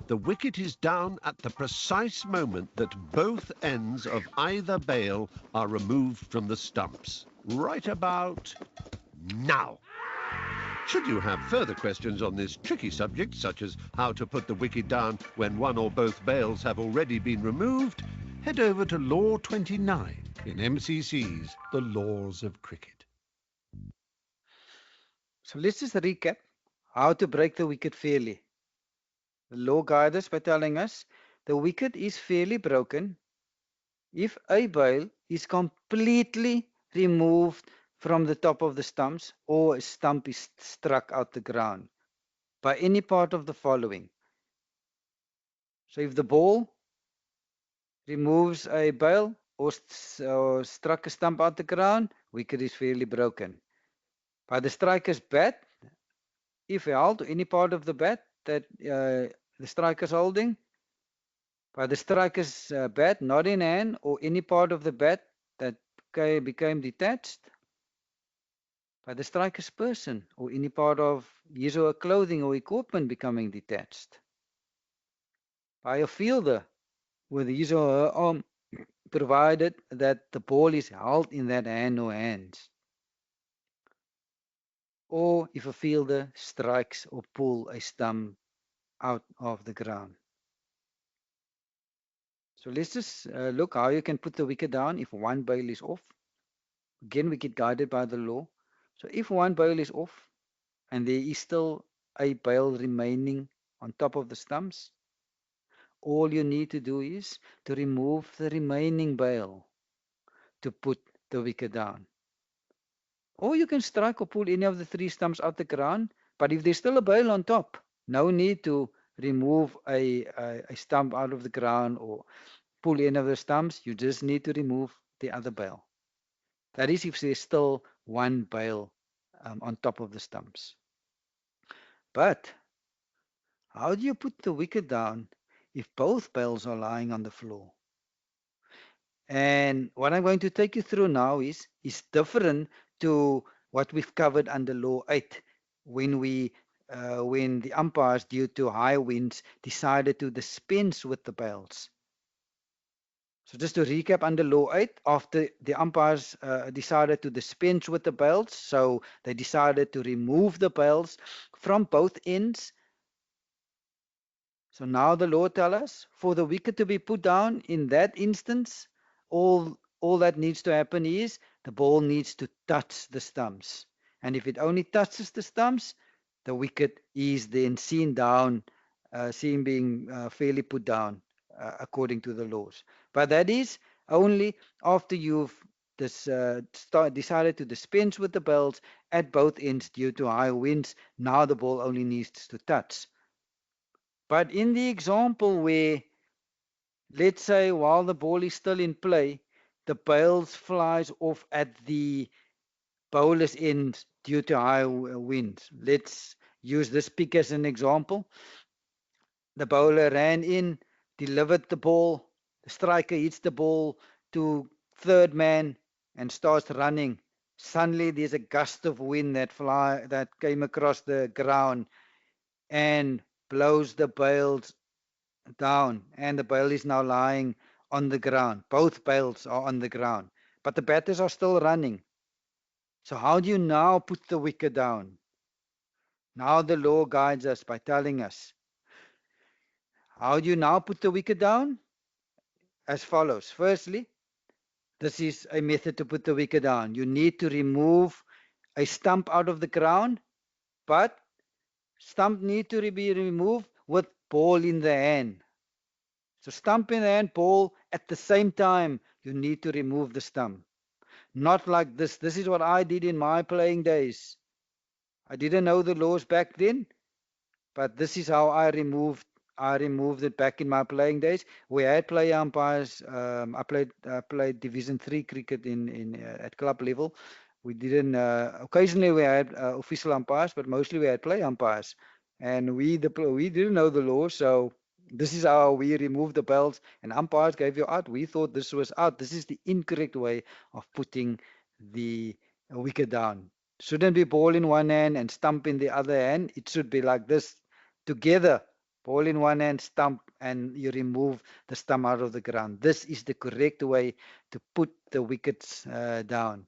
The wicket is down at the precise moment that both ends of either bail are removed from the stumps. Right about now. Should you have further questions on this tricky subject, such as how to put the wicket down when one or both bails have already been removed, head over to Law 29 in MCC's The Laws of Cricket. So let's just recap how to break the wicket fairly. The law guides us by telling us the wicket is fairly broken if a bail is completely removed from the top of the stumps or a stump is struck out the ground by any part of the following. So if the ball removes a bail or struck a stump out the ground, wicket is fairly broken. By the striker's bat, if held to any part of the bat that the striker's holding, by the striker's bat not in hand or any part of the bat that became detached, by the striker's person or any part of his or her clothing or equipment becoming detached, by a fielder with his or her arm, provided that the ball is held in that hand or hands, or if a fielder strikes or pull a stump out of the ground. So let's just look how you can put the wicket down if one bail is off. Again, we get guided by the law. So if one bail is off and there is still a bail remaining on top of the stumps, all you need to do is to remove the remaining bail to put the wicket down. Or you can strike or pull any of the three stumps out the ground, but if there's still a bail on top, no need to remove a stump out of the ground or pull any of the stumps. You just need to remove the other bail. That is if there's still one bail on top of the stumps. But how do you put the wicket down if both bails are lying on the floor? And what I'm going to take you through now is different to what we've covered under Law 8 when the umpires, due to high winds, decided to dispense with the bails. So just to recap, under Law 8, after the umpires decided to dispense with the bails, so they decided to remove the bails from both ends. So now the law tells us for the wicket to be put down in that instance, all that needs to happen is the ball needs to touch the stumps. And if it only touches the stumps, the wicket is then seen being fairly put down according to the laws. But that is only after you've decided to dispense with the bails at both ends due to high winds. Now the ball only needs to touch. But in the example where, let's say, while the ball is still in play, the bails flies off at the bowler's end due to high winds. Let's use this pick as an example. The bowler ran in, delivered the ball, the striker hits the ball to third man and starts running. Suddenly there's a gust of wind that came across the ground and blows the bails down, and the bail is now lying on the ground. Both bails are on the ground, but the batters are still running. So how do you now put the wicket down? Now the law guides us by telling us how do you now put the wicket down? As follows. Firstly, this is a method to put the wicket down. You need to remove a stump out of the ground, but stump need to be removed with ball in the hand. So stump in the hand, ball at the same time, you need to remove the stump. Not like this. This is what I did in my playing days. I didn't know the laws back then, but this is how I removed it back in my playing days. We had play umpires. I played Division 3 cricket in at club level. We didn't. Occasionally we had official umpires, but mostly we had play umpires, and we didn't know the law, so this is how we removed the bells. And umpires gave you out. We thought this was out. This is the incorrect way of putting the wicket down. Shouldn't be ball in one hand and stump in the other hand. It should be like this together. Ball in one hand, stump, and you remove the stump out of the ground. This is the correct way to put the wickets down.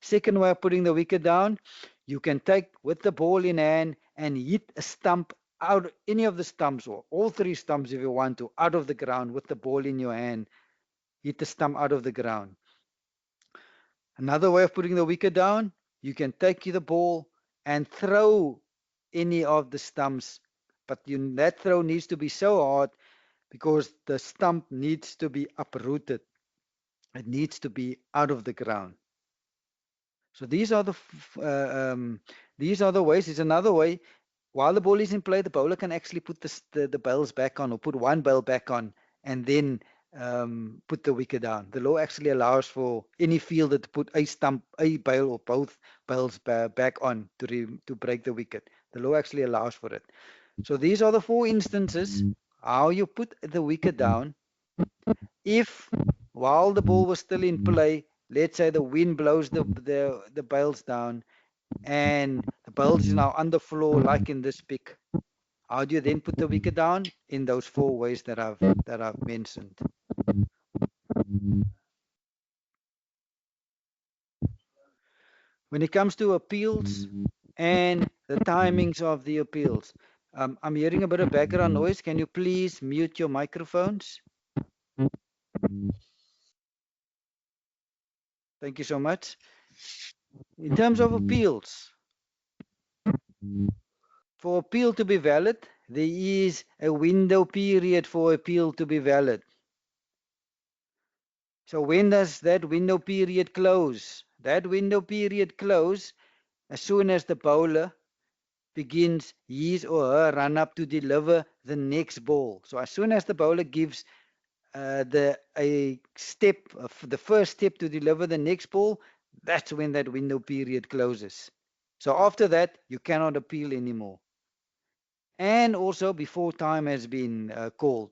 Second way of putting the wicket down, you can take with the ball in hand and hit a stump out, any of the stumps or all three stumps if you want to, out of the ground with the ball in your hand. Hit the stump out of the ground. Another way of putting the wicket down, you can take the ball and throw any of the stumps, but that throw needs to be so hard because the stump needs to be uprooted. It needs to be out of the ground. So these are the ways. There's another way. While the ball is in play, the bowler can actually put the bells back on, or put one bell back on, and then put the wicket down. The law actually allows for any fielder to put a stump, a bail, or both bells back on to break the wicket. The law actually allows for it. So these are the four instances how you put the wicket down if while the ball was still in play, let's say the wind blows the bails down and the bails is now on the floor like in this pick. How do you then put the wicket down? In those four ways that I've mentioned. When it comes to appeals and the timings of the appeals, I'm hearing a bit of background noise. Can you please mute your microphones? Thank you so much. In terms of appeals, for appeal to be valid, there is a window period for appeal to be valid. So when does that window period close? That window period close as soon as the bowler begins his or her run up to deliver the next ball. So as soon as the bowler gives the first step to deliver the next ball, that's when that window period closes. So after that, you cannot appeal anymore. And also before time has been called.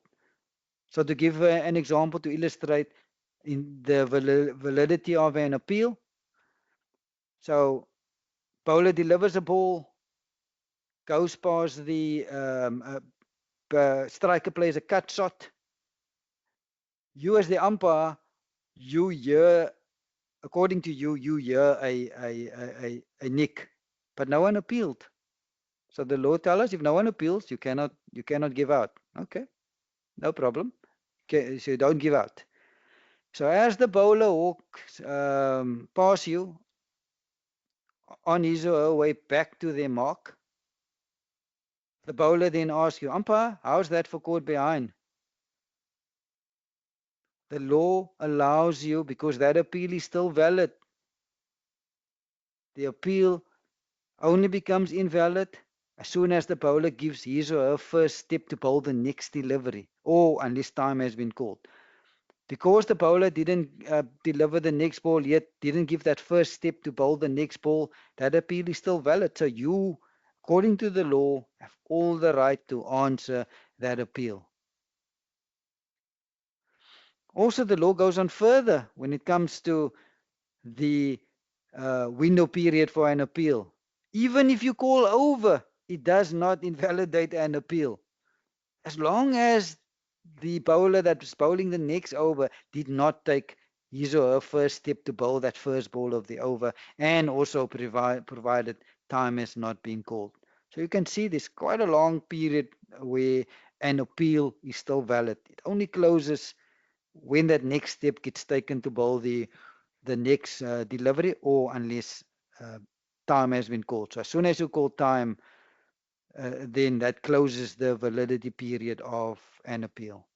So to give an example to illustrate in the validity of an appeal. So bowler delivers a ball, goes past the striker plays a cut shot. You as the umpire, you hear, according to you, you hear a nick, but no one appealed. So the law tells us if no one appeals, you cannot give out. Okay, no problem. Okay, so you don't give out. So as the bowler walks past you on his or her way back to their mark, the bowler then asks you, umpire, how's that for caught behind? The law allows you, because that appeal is still valid. The appeal only becomes invalid as soon as the bowler gives his or her first step to bowl the next delivery, or unless time has been called. Because the bowler didn't deliver the next ball yet, didn't give that first step to bowl the next ball, that appeal is still valid. So you, according to the law, have all the right to answer that appeal. Also, the law goes on further when it comes to the window period for an appeal. Even if you call over, it does not invalidate an appeal. As long as the bowler that was bowling the next over did not take his or her first step to bowl that first ball of the over, and also provided time has not been called. So you can see there's quite a long period where an appeal is still valid. It only closes when that next step gets taken to bowl the next delivery, or unless time has been called. So as soon as you call time, then that closes the validity period of an appeal.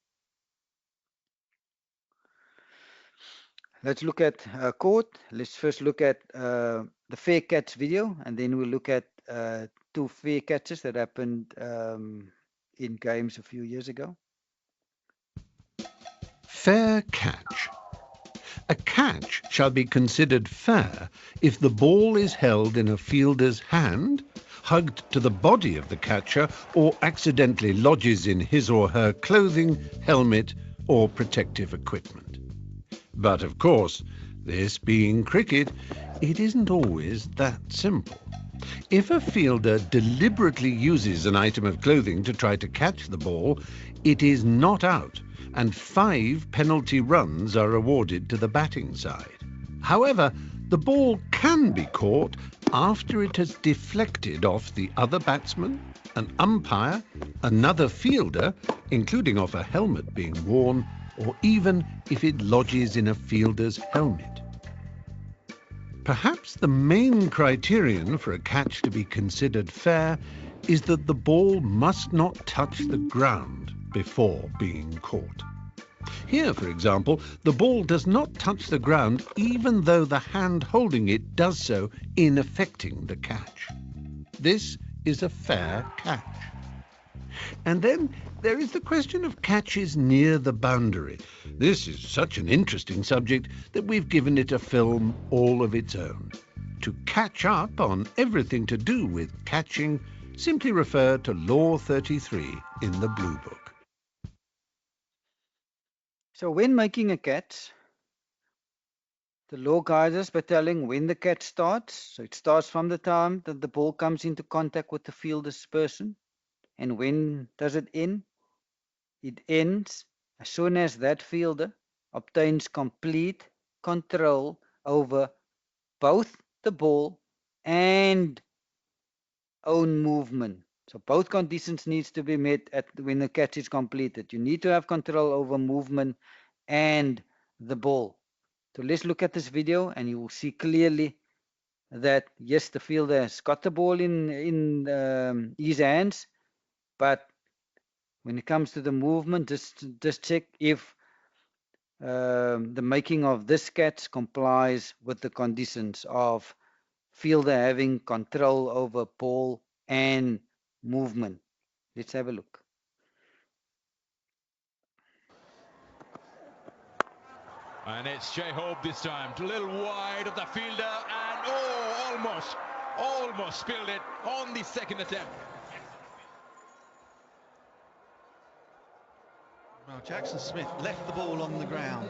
Let's look at court. Let's first look at the fair catch video, and then we'll look at two fair catches that happened in games a few years ago. Fair catch. A catch shall be considered fair if the ball is held in a fielder's hand, hugged to the body of the catcher, or accidentally lodges in his or her clothing, helmet, or protective equipment. But of course, this being cricket, it isn't always that simple. If a fielder deliberately uses an item of clothing to try to catch the ball, it is not out, and 5 penalty runs are awarded to the batting side. However, the ball can be caught after it has deflected off the other batsman, an umpire, another fielder, including off a helmet being worn, or even if it lodges in a fielder's helmet. Perhaps the main criterion for a catch to be considered fair is that the ball must not touch the ground before being caught. Here, for example, the ball does not touch the ground even though the hand holding it does so in effecting the catch. This is a fair catch. And then there is the question of catches near the boundary. This is such an interesting subject that we've given it a film all of its own. To catch up on everything to do with catching, simply refer to Law 33 in the Blue Book. So when making a catch, the law guides us by telling when the catch starts. So it starts from the time that the ball comes into contact with the fielder's person. And when does it end? It ends as soon as that fielder obtains complete control over both the ball and own movement. So both conditions needs to be met when the catch is completed. You need to have control over movement and the ball. So let's look at this video and you will see clearly that yes, the fielder has got the ball in his hands, but when it comes to the movement, just check if the making of this catch complies with the conditions of fielder having control over ball and movement. Let's have a look. And it's Jay Hope this time, a little wide of the fielder, and almost spilled it on the second attempt. Well, Jackson Smith left the ball on the ground.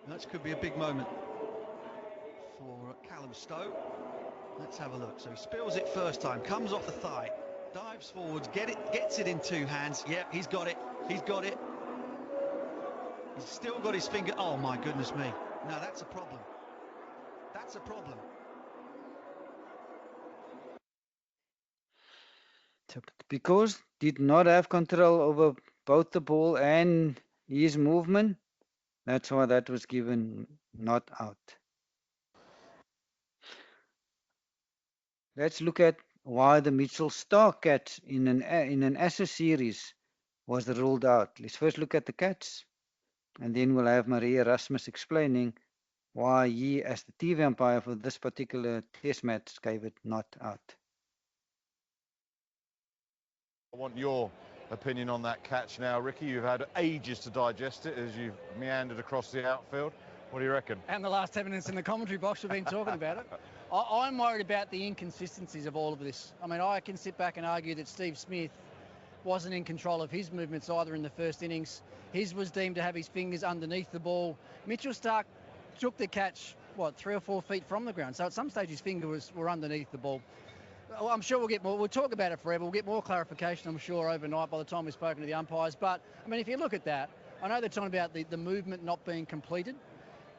That could be a big moment for Callum Stowe. Let's have a look. So he spills it first time, comes off the thigh, dives forwards, gets it in 2 hands. Yep, he's got it. He's got it. He's still got his finger. Oh my goodness me. Now that's a problem. That's a problem. So because did not have control over both the ball and his movement, that's why that was given not out. Let's look at why the Mitchell-Starc catch in an Ashes series was ruled out. Let's first look at the catch, and then we'll have Maria Erasmus explaining why he, as the TV umpire for this particular test match, gave it not out. I want your opinion on that catch now, Ricky. You've had ages to digest it as you've meandered across the outfield. What do you reckon? And the last 10 minutes in the commentary box, we've been talking about it. I'm worried about the inconsistencies of all of this. I mean, I can sit back and argue that Steve Smith wasn't in control of his movements either in the first innings. His was deemed to have his fingers underneath the ball. Mitchell-Starc took the catch, 3 or 4 feet from the ground. So at some stage his fingers were underneath the ball. Well, I'm sure we'll get more. We'll talk about it forever. We'll get more clarification, I'm sure, overnight by the time we've spoken to the umpires. But, I mean, if you look at that, I know they're talking about the movement not being completed,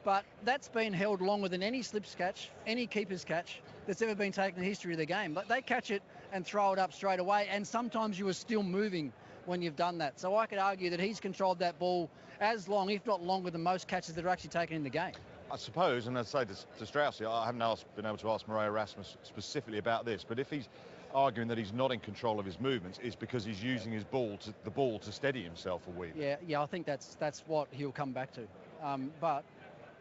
but that's been held longer than any slips catch, any keeper's catch that's ever been taken in the history of the game. But they catch it and throw it up straight away, and sometimes you are still moving when you've done that. So I could argue that he's controlled that ball as long, if not longer, than most catches that are actually taken in the game. I suppose, and I'd say to Strauss, I haven't been able to ask Marais Erasmus specifically about this, but if he's arguing that he's not in control of his movements, it's because he's using his ball to steady himself a wee bit. Yeah, I think that's what he'll come back to. But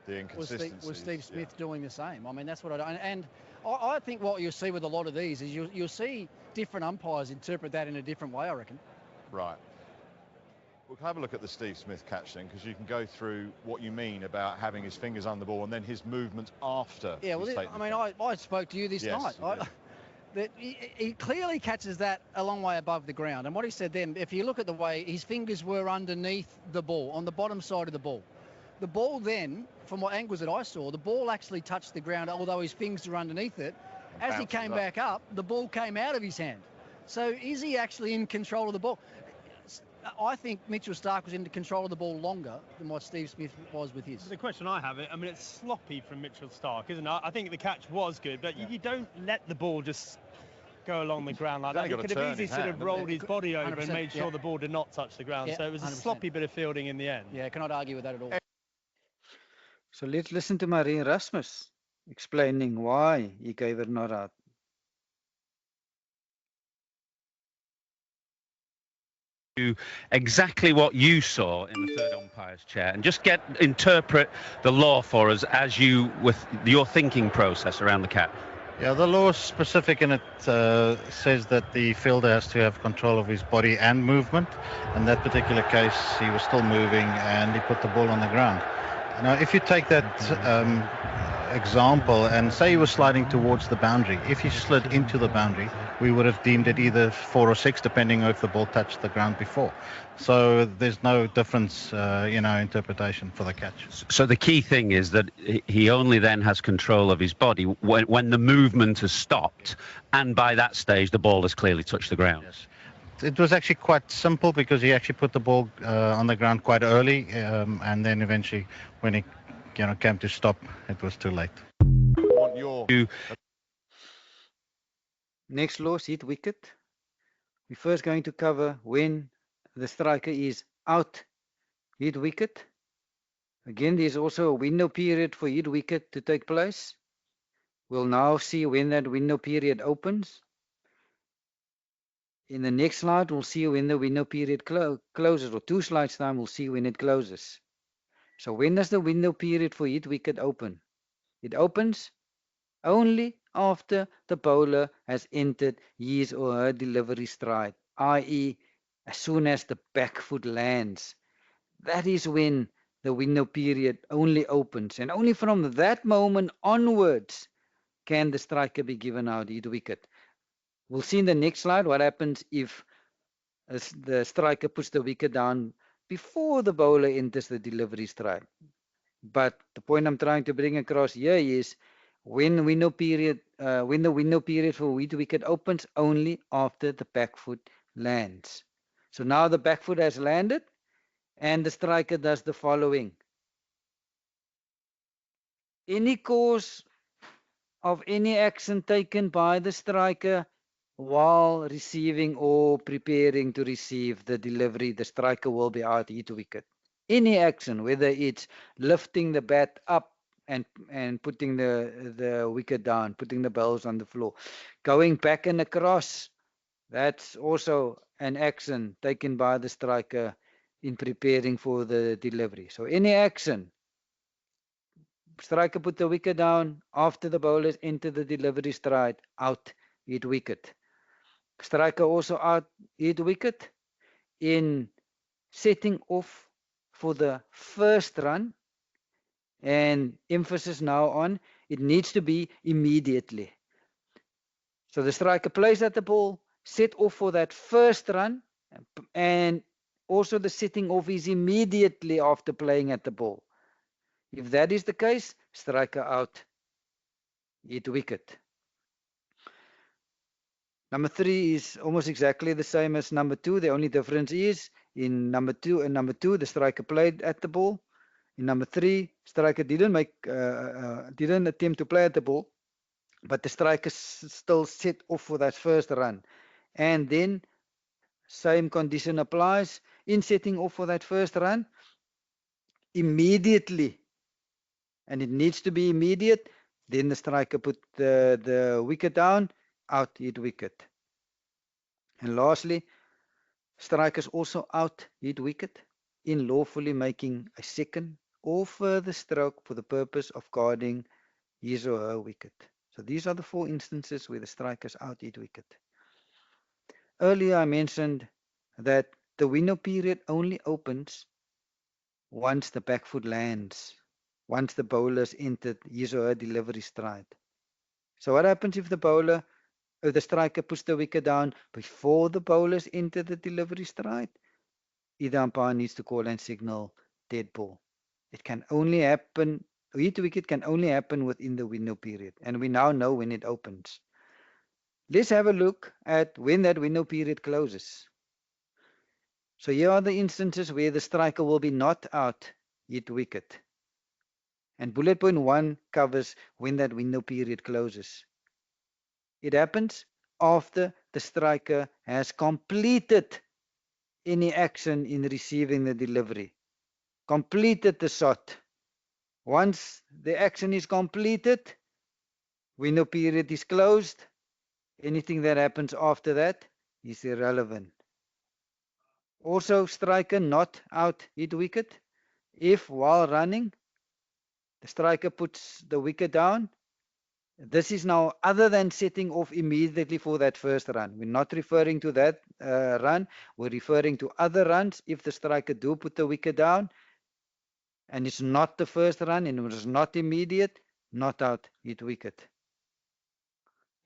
the inconsistencies. Was Steve Smith doing the same? I mean, that's what I don't. And I think what you'll see with a lot of these is you'll see different umpires interpret that in a different way, I reckon. Right. We'll have a look at the Steve Smith catch then, because you can go through what you mean about having his fingers on the ball and then his movements after. Yeah, well, I spoke to you this night. That he clearly catches that a long way above the ground. And what he said then, if you look at the way his fingers were underneath the ball, on the bottom side of the ball then, from what angles that I saw, the ball actually touched the ground, although his fingers were underneath it. As he came back up, the ball came out of his hand. So is he actually in control of the ball? I think Mitchell Starc was in control of the ball longer than what Steve Smith was with his. The question I have, it's sloppy from Mitchell Starc, isn't it? I think the catch was good, but you don't let the ball just go along the ground like that. He could have easily sort of rolled his body over and made sure the ball did not touch the ground. So it was a 100%. Sloppy bit of fielding in the end. Yeah, I cannot argue with that at all. So let's listen to Marais Erasmus explaining why he gave it not out. Exactly what you saw in the third umpire's chair, and just interpret the law for us as you with your thinking process around the catch. Yeah, the law is specific in it says that the fielder has to have control of his body and movement. In that particular case, he was still moving and he put the ball on the ground. Now, if you take that example and say he was sliding towards the boundary, if he slid into the boundary, we would have deemed it either 4 or 6, depending on if the ball touched the ground before. So there's no difference in our interpretation for the catch. So the key thing is that he only then has control of his body when the movement has stopped, and by that stage the ball has clearly touched the ground. Yes. It was actually quite simple because he actually put the ball on the ground quite early, and then eventually when he came to stop, it was too late. Next law is hit wicket. We're first going to cover when the striker is out hit wicket. Again, there's also a window period for hit wicket to take place. We'll now see when that window period opens. In the next slide, we'll see when the window period closes, or 2 slides time, we'll see when it closes. So when does the window period for hit wicket open? It opens only after the bowler has entered his or her delivery stride, i.e. as soon as the back foot lands. That is when the window period only opens, and only from that moment onwards can the striker be given out hit wicket. We'll see in the next slide what happens if the striker puts the wicket down before the bowler enters the delivery stride. But the point I'm trying to bring across here is when the window period for hit wicket opens only after the back foot lands. So now the back foot has landed, and the striker does the following. Any course of any action taken by the striker while receiving or preparing to receive the delivery, the striker will be out hit wicket. Any action, whether it's lifting the bat up and putting the wicket down, putting the balls on the floor, going back and across, that's also an action taken by the striker in preparing for the delivery. So any action, striker put the wicket down after the bowlers enter the delivery stride, out hit wicket. Striker also out hit wicket in setting off for the first run, and emphasis now on it needs to be immediately. So the striker plays at the ball, set off for that first run, and also the setting off is immediately after playing at the ball. If that is the case, striker out hit wicket. Number 3 is almost exactly the same as number 2. The only difference is in number 2 the striker played at the ball. In number 3, striker didn't attempt to play at the ball, but the striker still set off for that first run. And then same condition applies in setting off for that first run. Immediately and it needs to be immediate, then the striker put the wicket down, out hit wicket. And lastly, strikers also out hit wicket in lawfully making a second or further stroke for the purpose of guarding his or her wicket. So these are the 4 instances where the strikers out hit wicket. Earlier I mentioned that the window period only opens once the back foot lands, once the bowler's entered his or her delivery stride. So what happens if the striker puts the wicket down before the bowlers enter the delivery stride? Either umpire needs to call and signal dead ball. It can only happen, hit wicket can only happen within the window period, and we now know when it opens. Let's have a look at when that window period closes. So here are the instances where the striker will be not out hit wicket. And bullet point 1 covers when that window period closes. It happens after the striker has completed any action in receiving the delivery, completed the shot. Once the action is completed, window period is closed. Anything that happens after that is irrelevant. Also, striker not out hit wicket if while running the striker puts the wicket down. This is now other than setting off immediately for that first run. We're not referring to that run. We're referring to other runs. If the striker do put the wicket down and it's not the first run and it was not immediate, not out hit wicket.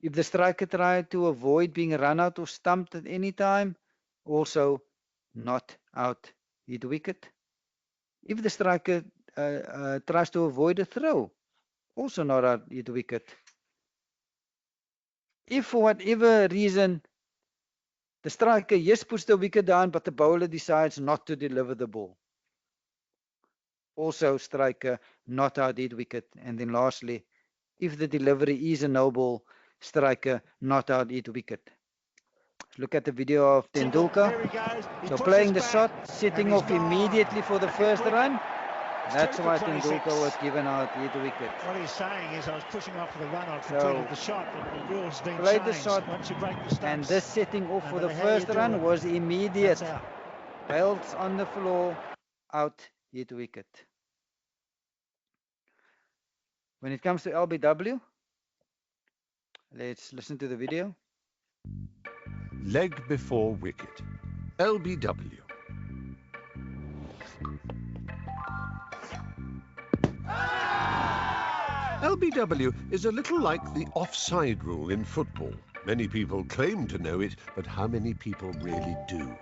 If the striker tried to avoid being run out or stumped at any time, also not out hit wicket. If the striker tries to avoid a throw, also not out hit wicket. If for whatever reason the striker yes puts the wicket down, but the bowler decides not to deliver the ball, also striker not out hit wicket. And then lastly, if the delivery is a no ball, striker not out hit wicket. Look at the video of Tendulkar. So playing the shot, setting off immediately for the first run. That's why Tendulkar was given out hit wicket. What he's saying is I was pushing off for the run, I completed the shot, but the rules been played changed. The shot, once you break the stumps, and this setting off for the first run was immediate. Belts on the floor, out hit wicket. When it comes to LBW, let's listen to the video. Leg before wicket. LBW. LBW is a little like the offside rule in football. Many people claim to know it, but how many people really do?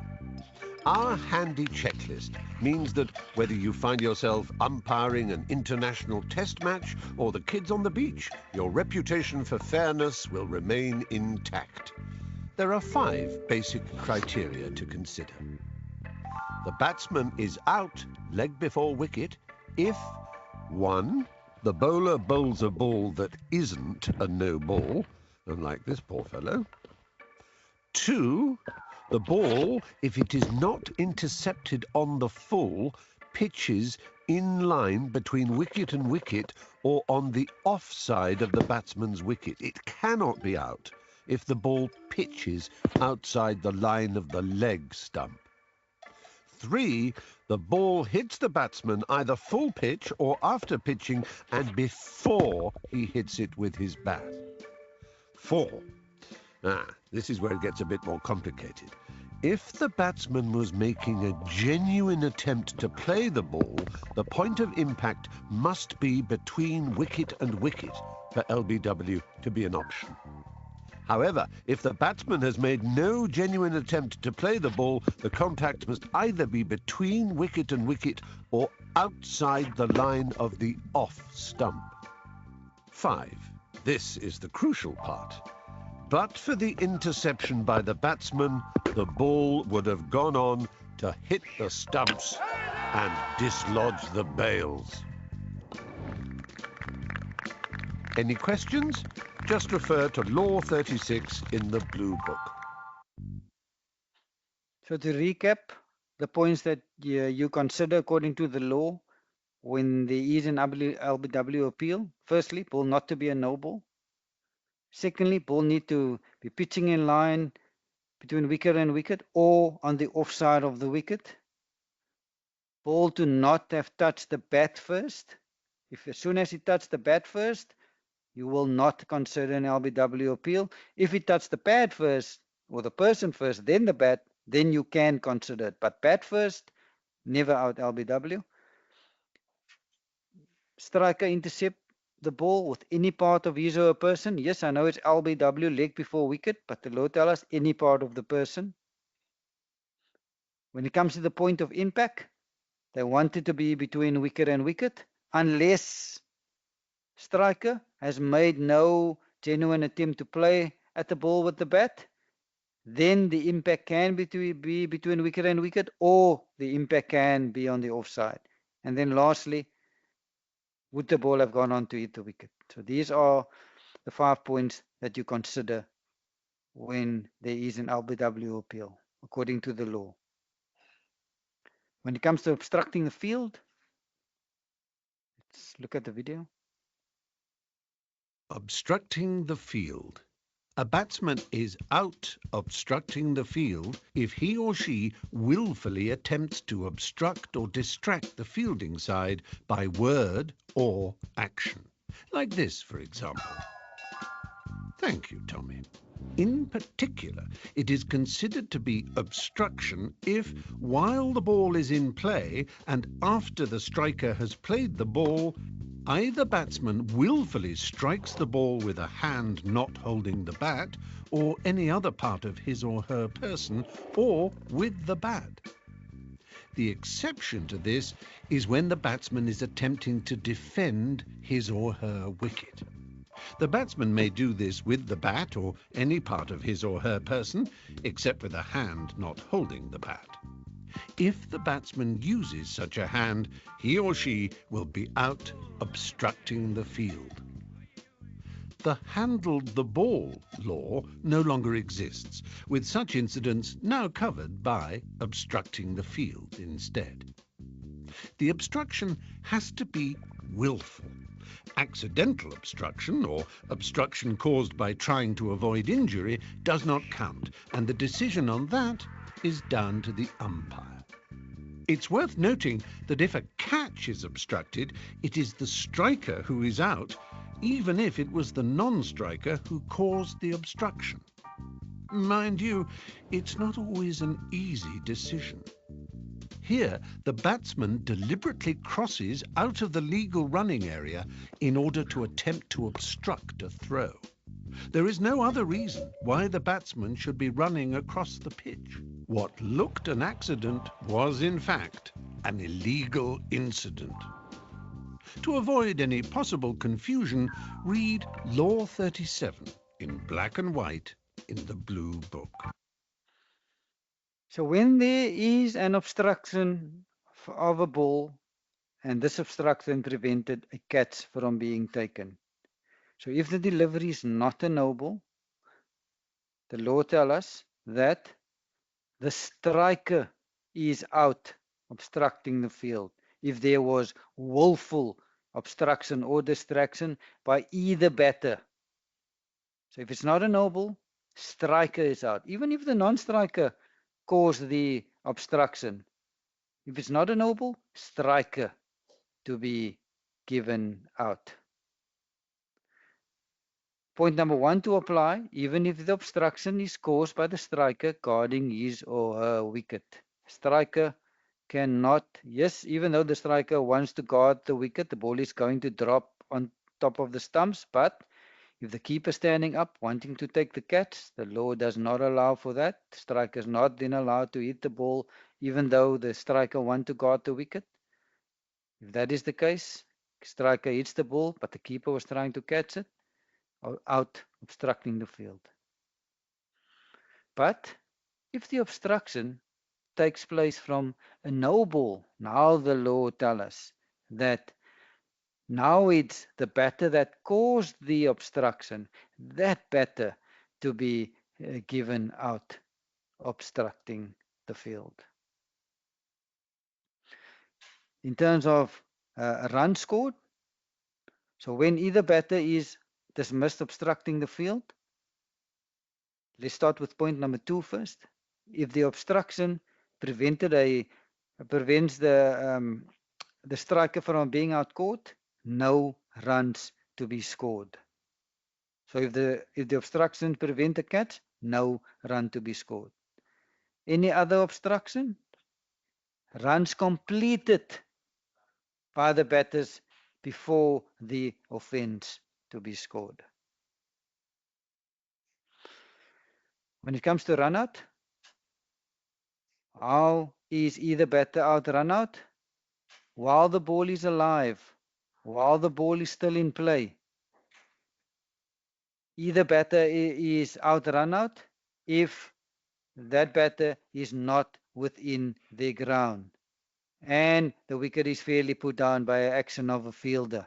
Our handy checklist means that whether you find yourself umpiring an international test match or the kids on the beach, your reputation for fairness will remain intact. There are 5 basic criteria to consider. The batsman is out, leg before wicket, if 1. The bowler bowls a ball that isn't a no ball, unlike this poor fellow. 2. The ball, if it is not intercepted on the full, pitches in line between wicket and wicket or on the offside of the batsman's wicket. It cannot be out if the ball pitches outside the line of the leg stump. 3. The ball hits the batsman either full pitch or after pitching and before he hits it with his bat. 4. This is where it gets a bit more complicated. If the batsman was making a genuine attempt to play the ball, the point of impact must be between wicket and wicket for LBW to be an option. However, if the batsman has made no genuine attempt to play the ball, the contact must either be between wicket and wicket or outside the line of the off stump. 5. This is the crucial part. But for the interception by the batsman, the ball would have gone on to hit the stumps and dislodge the bails. Any questions? Just refer to Law 36 in the Blue Book. So to recap, the points that you consider according to the law when there is an LBW appeal. Firstly, ball not to be a no ball. Secondly, ball need to be pitching in line between wicket and wicket or on the offside of the wicket. Ball to not have touched the bat first. If as soon as he touched the bat first, you will not consider an LBW appeal. If he touched the pad first or the person first, then the bat, then you can consider it. But bat first, never out LBW. Striker intercept the ball with any part of his or her person. Yes, I know it's LBW, leg before wicket, but the law tells us any part of the person. When it comes to the point of impact, they want it to be between wicket and wicket, unless striker has made no genuine attempt to play at the ball with the bat. Then the impact can be between wicket and wicket, or the impact can be on the offside. And then lastly, would the ball have gone on to hit the wicket? So these are the 5 points that you consider when there is an LBW appeal, according to the law. When it comes to obstructing the field, let's look at the video. Obstructing the field. A batsman is out obstructing the field if he or she willfully attempts to obstruct or distract the fielding side by word or action. Like this, for example. Thank you, Tommy. In particular, it is considered to be obstruction if, while the ball is in play and after the striker has played the ball, either batsman willfully strikes the ball with a hand not holding the bat or any other part of his or her person, or with the bat. The exception to this is when the batsman is attempting to defend his or her wicket. The batsman may do this with the bat or any part of his or her person, except with a hand not holding the bat. If the batsman uses such a hand, he or she will be out obstructing the field. The handled the ball law no longer exists, with such incidents now covered by obstructing the field instead. The obstruction has to be willful. Accidental obstruction, or obstruction caused by trying to avoid injury, does not count, and the decision on that is down to the umpire. It's worth noting that if a catch is obstructed, it is the striker who is out, even if it was the non-striker who caused the obstruction. Mind you, it's not always an easy decision. Here, the batsman deliberately crosses out of the legal running area in order to attempt to obstruct a throw. There is no other reason why the batsman should be running across the pitch. What looked an accident was, in fact, an illegal incident. To avoid any possible confusion, read Law 37 in black and white in the Blue Book. So when there is an obstruction of a ball, and this obstruction prevented a catch from being taken. So if the delivery is not a no ball, the law tells us that the striker is out obstructing the field if there was willful obstruction or distraction by either batter. So if it's not a no ball, striker is out. Even if the non-striker caused the obstruction, if it's not a no ball, striker to be given out. Point number 1 to apply, even if the obstruction is caused by the striker guarding his or her wicket. Striker cannot, yes, even though the striker wants to guard the wicket, the ball is going to drop on top of the stumps, but if the keeper standing up wanting to take the catch, the law does not allow for that. The striker is not then allowed to hit the ball even though the striker wants to guard the wicket. If that is the case, striker hits the ball, but the keeper was trying to catch it, out obstructing the field. But if the obstruction takes place from a no ball, now the law tells us that now it's the batter that caused the obstruction, that batter to be given out obstructing the field. In terms of a run scored. So when either batter is dismissed obstructing the field, let's start with point number 2 first. If the obstruction prevents the striker from being out caught, no runs to be scored. So if the obstruction prevent a catch, no run to be scored. Any other obstruction? Runs completed by the batters before the offence to be scored. When it comes to run out, how is either batter out run out? While the ball is alive, while the ball is still in play. Either batter is out run out if that batter is not within the ground and the wicket is fairly put down by action of a fielder.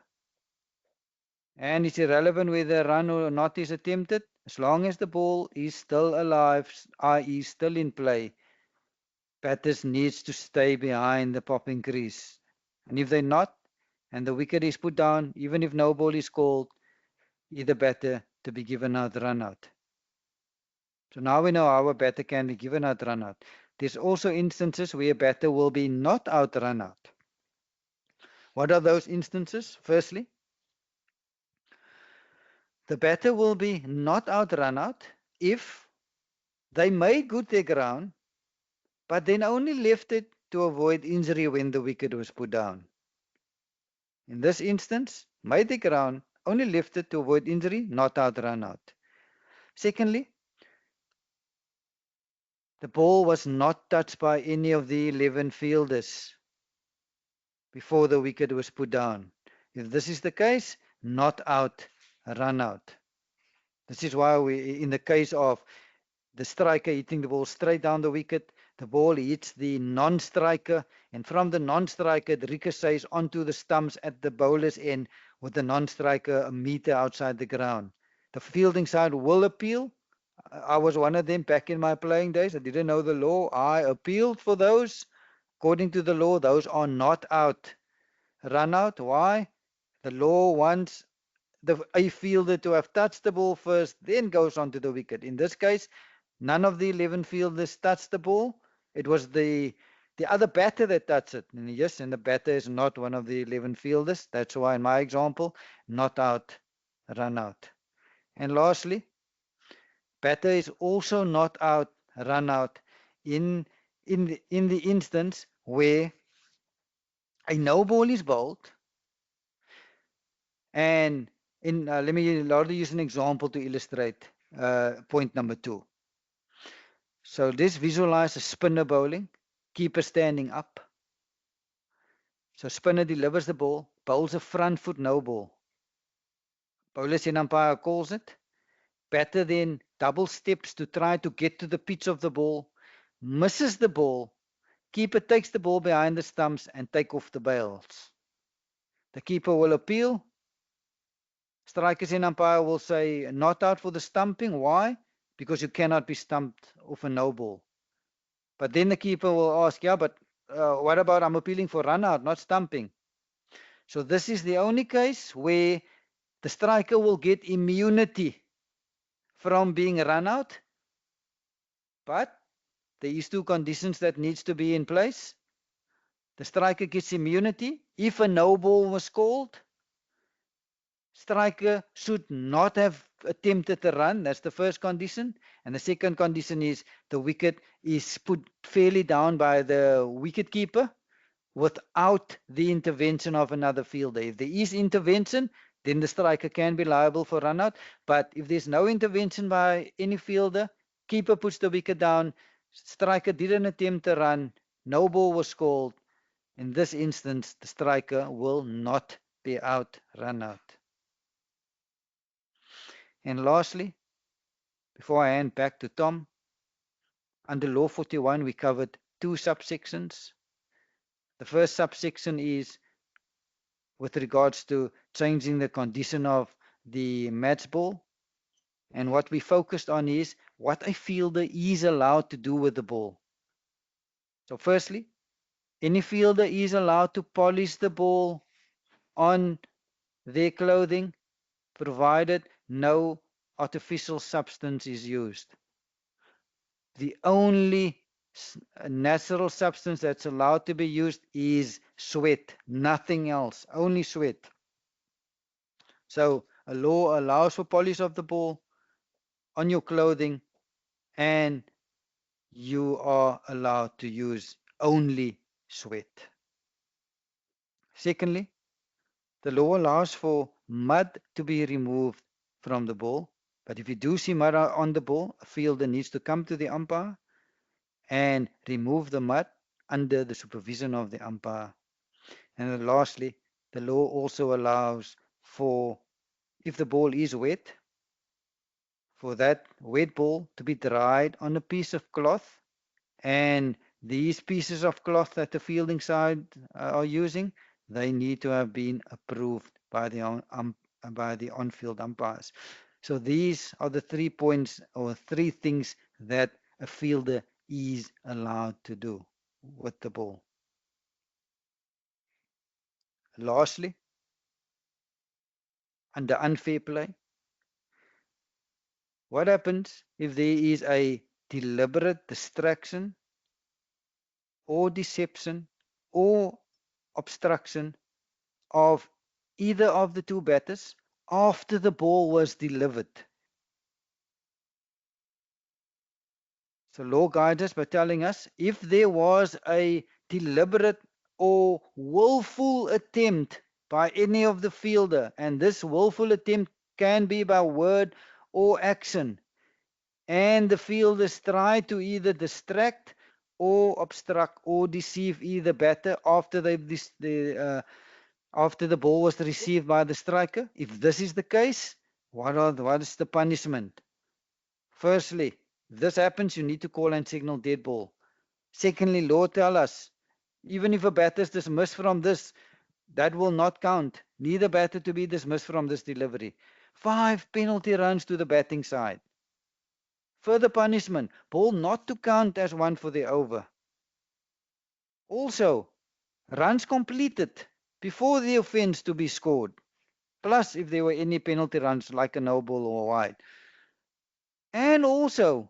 And it's irrelevant whether a run or not is attempted, as long as the ball is still alive, i.e. still in play, batters needs to stay behind the popping crease. And if they're not, and the wicket is put down, even if no ball is called, either batter to be given out run out. So now we know how a batter can be given out run out. There's also instances where a batter will be not out run out. What are those instances? Firstly, the batter will be not out run out if they made good their ground, but then only left it to avoid injury when the wicket was put down. In this instance, made the ground, only left it to avoid injury, not out run out. Secondly, the ball was not touched by any of the 11 fielders before the wicket was put down. If this is the case, not out, run out. This is why we, in the case of the striker hitting the ball straight down the wicket, the ball hits the non-striker, and from the non-striker it ricochets onto the stumps at the bowler's end with the non-striker a meter outside the ground. The fielding side will appeal. I was one of them back in my playing days. I didn't know the law. I appealed for those. According to the law, those are not out. Run out. Why? The law wants a fielder to have touched the ball first, then goes on to the wicket. In this case, none of the 11 fielders touched the ball. It was the other batter that touched it. And yes, and the batter is not one of the 11 fielders. That's why in my example, not out, run out. And lastly, batter is also not out, run out in the instance where a no ball is bowled, and let me use an example to illustrate point number 2. So this visualize a spinner bowling, keeper standing up. So spinner delivers the ball, bowls a front foot no ball. Bowler and umpire calls it. Batter then double steps to try to get to the pitch of the ball, misses the ball. Keeper takes the ball behind the stumps and take off the bails. The keeper will appeal. Strikers and umpire will say not out for the stumping. Why? Because you cannot be stumped off a no ball. But then the keeper will ask, yeah, but what about I'm appealing for run out, not stumping? So this is the only case where the striker will get immunity from being run out. But there is 2 conditions that needs to be in place. The striker gets immunity if a no ball was called. Striker should not have attempted a run. That's the first condition. And the second condition is the wicket is put fairly down by the wicket keeper without the intervention of another fielder. If there is intervention, then the striker can be liable for run out. But if there's no intervention by any fielder, keeper puts the wicket down, striker didn't attempt a run, no ball was called. In this instance, the striker will not be out, run out. And lastly, before I hand back to Tom, under Law 41, we covered 2 subsections. The first subsection is with regards to changing the condition of the match ball. And what we focused on is what a fielder is allowed to do with the ball. So firstly, any fielder is allowed to polish the ball on their clothing, provided no artificial substance is used. The only natural substance that's allowed to be used is sweat, nothing else, only sweat. So a law allows for polish of the ball on your clothing, and you are allowed to use only sweat. Secondly, the law allows for mud to be removed from the ball, but if you do see mud on the ball, a fielder needs to come to the umpire and remove the mud under the supervision of the umpire. And then lastly, the law also allows for, if the ball is wet, for that wet ball to be dried on a piece of cloth, and these pieces of cloth that the fielding side are using, they need to have been approved by the on-field umpires. So these are the 3 points or 3 things that a fielder is allowed to do with the ball. Lastly, under unfair play, what happens if there is a deliberate distraction or deception or obstruction of either of the two batters after the ball was delivered? So law guides us by telling us if there was a deliberate or willful attempt by any of the fielder, and this willful attempt can be by word or action, and the fielders try to either distract or obstruct or deceive either batter after after the ball was received by the striker. If this is the case, what is the punishment? Firstly, if this happens, you need to call and signal dead ball. Secondly, law tell us, even if a batter is dismissed from this, that will not count. Neither batter to be dismissed from this delivery. 5 penalty runs to the batting side. Further punishment, ball not to count as one for the over. Also, runs completed before the offence to be scored. Plus, if there were any penalty runs like a no ball or wide. And also,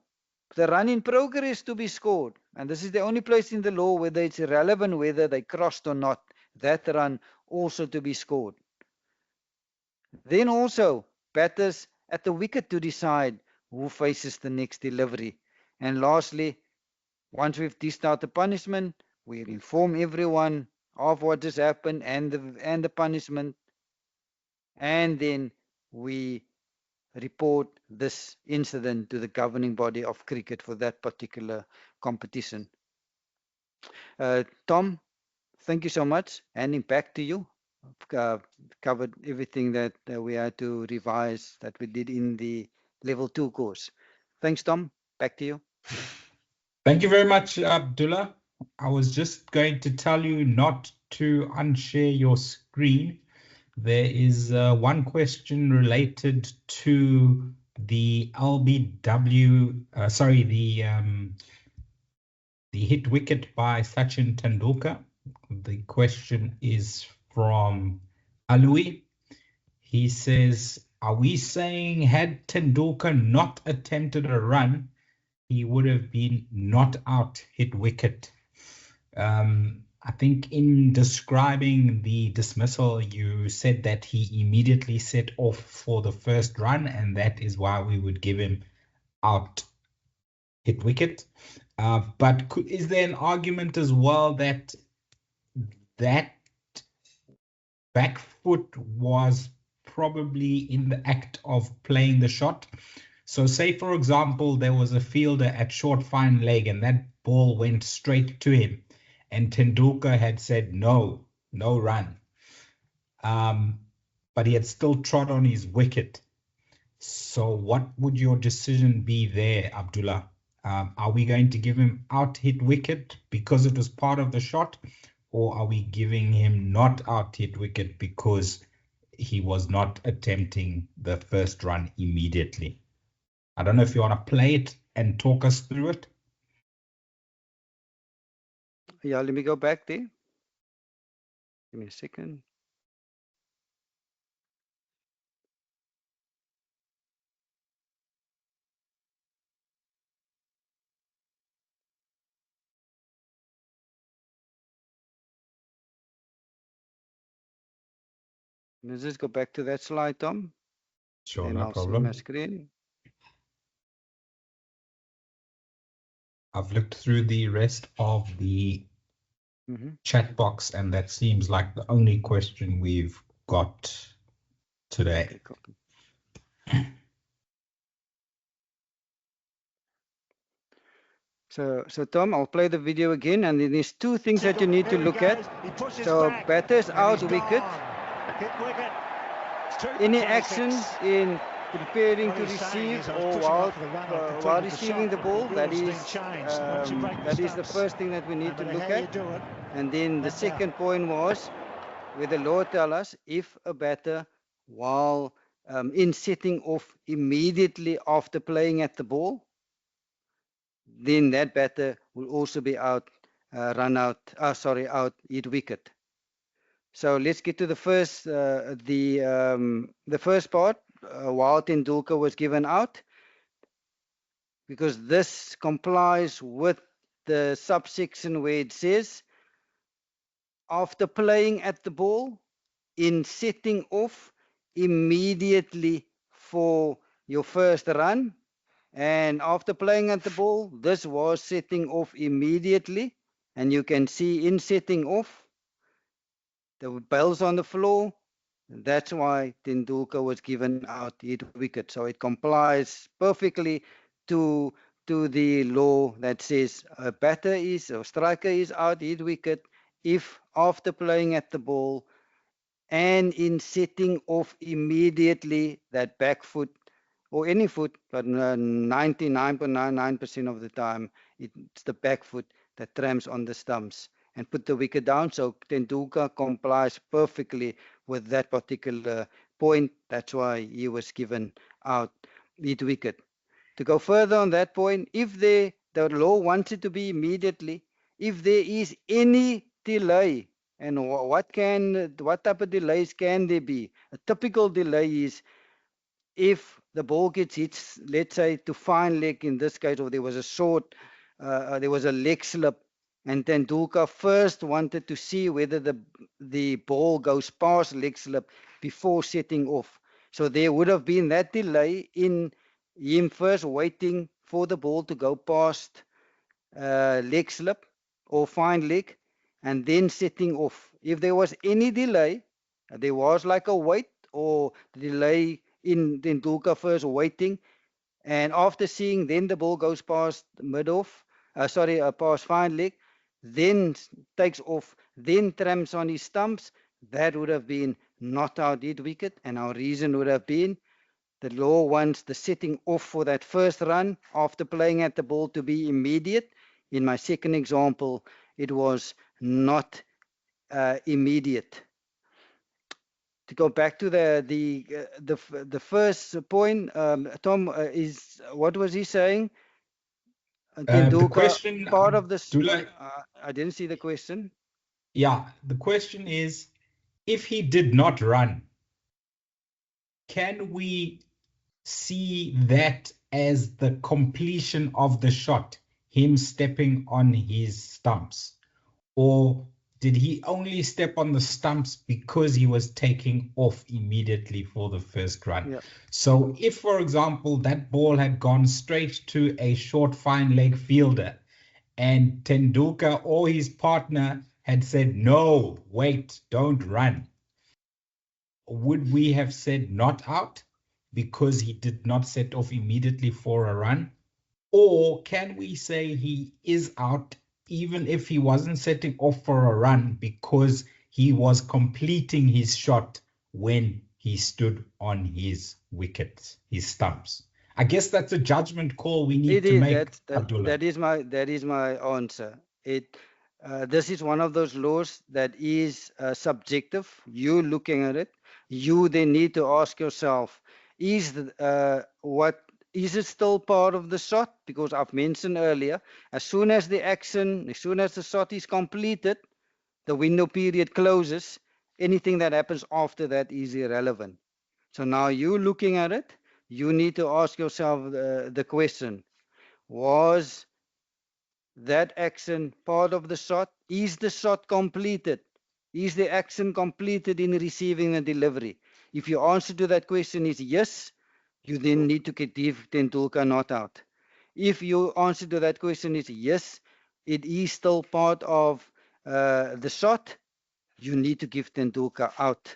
the run in progress to be scored. And this is the only place in the law whether it's irrelevant whether they crossed or not. That run also to be scored. Then also, batters at the wicket to decide who faces the next delivery. And lastly, once we've dished out the punishment, we inform everyone of what has happened and the punishment, and then we report this incident to the governing body of cricket for that particular competition. Tom, thank you so much. Handing back to you. Covered everything that we had to revise that we did in the level 2 course. Thanks, Tom. Back to you. Thank you very much, Abdullah. I was just going to tell you not to unshare your screen. There is one question related to the LBW, the hit wicket by Sachin Tendulkar. The question is from Alui. He says, are we saying had Tendulkar not attempted a run, he would have been not out hit wicket? I think in describing the dismissal, you said that he immediately set off for the first run, and that is why we would give him out hit wicket. But is there an argument as well that that back foot was probably in the act of playing the shot? So say, for example, there was a fielder at short fine leg and that ball went straight to him, and Tendulkar had said no run. But he had still trod on his wicket. So what would your decision be there, Abdullah? Are we going to give him out hit wicket because it was part of the shot, or are we giving him not out hit wicket because he was not attempting the first run immediately? I don't know if you want to play it and talk us through it. Yeah, let me go back there. Give me a second. Let's just go back to that slide, Tom. Sure, Then no I'll see problem. my screen. I've looked through the rest of the chat box, and that seems like the only question we've got today. So Tom, I'll play the video again, and then there's two things that you need to look at. So batters out wicket. Any action in preparing to receive or while receiving the ball, that is the first thing that we need to look at. And then the second point was where the law tell us if a batter while in setting off immediately after playing at the ball, then that batter will also be out, out hit wicket. So let's get to the first, the first part. While Tendulkar was given out, because this complies with the subsection where it says, after playing at the ball, in setting off immediately for your first run, and after playing at the ball, this was setting off immediately, and you can see in setting off, the bells on the floor. That's why Tendulkar was given out hit wicket. So it complies perfectly to the law that says a batter is or striker is out hit wicket if after playing at the ball and in setting off immediately that back foot or any foot, but 99.99% of the time it's the back foot that trams on the stumps and put the wicket down. So Tendulkar complies perfectly with that particular point. That's why he was given out hit wicket. To go further on that point, if the law wants it to be immediately, if there is any delay, and what type of delays can there be? A typical delay is if the ball gets hit, let's say to fine leg in this case, or there was a short, there was a leg slip, and Tendulkar first wanted to see whether the ball goes past leg slip before setting off. So there would have been that delay in him first waiting for the ball to go past leg slip or fine leg and then setting off. If there was any delay, there was like a wait or delay in Tendulkar first waiting, and after seeing then the ball goes past mid off, past fine leg, then takes off, then trams on his stumps, that would have been not out hit wicket, and our reason would have been the law wants the setting off for that first run after playing at the ball to be immediate. In my second example, it was not immediate. To go back to the first point, Tom, is what was he saying? The question, part of this. I didn't see the question. Yeah, the question is, if he did not run, can we see that as the completion of the shot, him stepping on his stumps? Or did he only step on the stumps because he was taking off immediately for the first run? Yeah. So if, for example, that ball had gone straight to a short fine leg fielder and Tendulkar or his partner had said, no, wait, don't run, would we have said not out because he did not set off immediately for a run? Or can we say he is out even if he wasn't setting off for a run because he was completing his shot when he stood on his wickets, his stumps? I guess that's a judgment call we need to make, Abdullah. That is my answer. This is one of those laws that is subjective. You looking at it, you then need to ask yourself: is it still part of the shot? Because I've mentioned earlier, as soon as the shot is completed, the window period closes. Anything that happens after that is irrelevant. So now you looking at it, you need to ask yourself the question: was that action part of the shot? Is the shot completed Is the action completed in receiving and delivery? If your answer to that question is yes, you then need to give Tendulkar not out. If your answer to that question is yes, it is still part of the shot, you need to give Tendulkar out,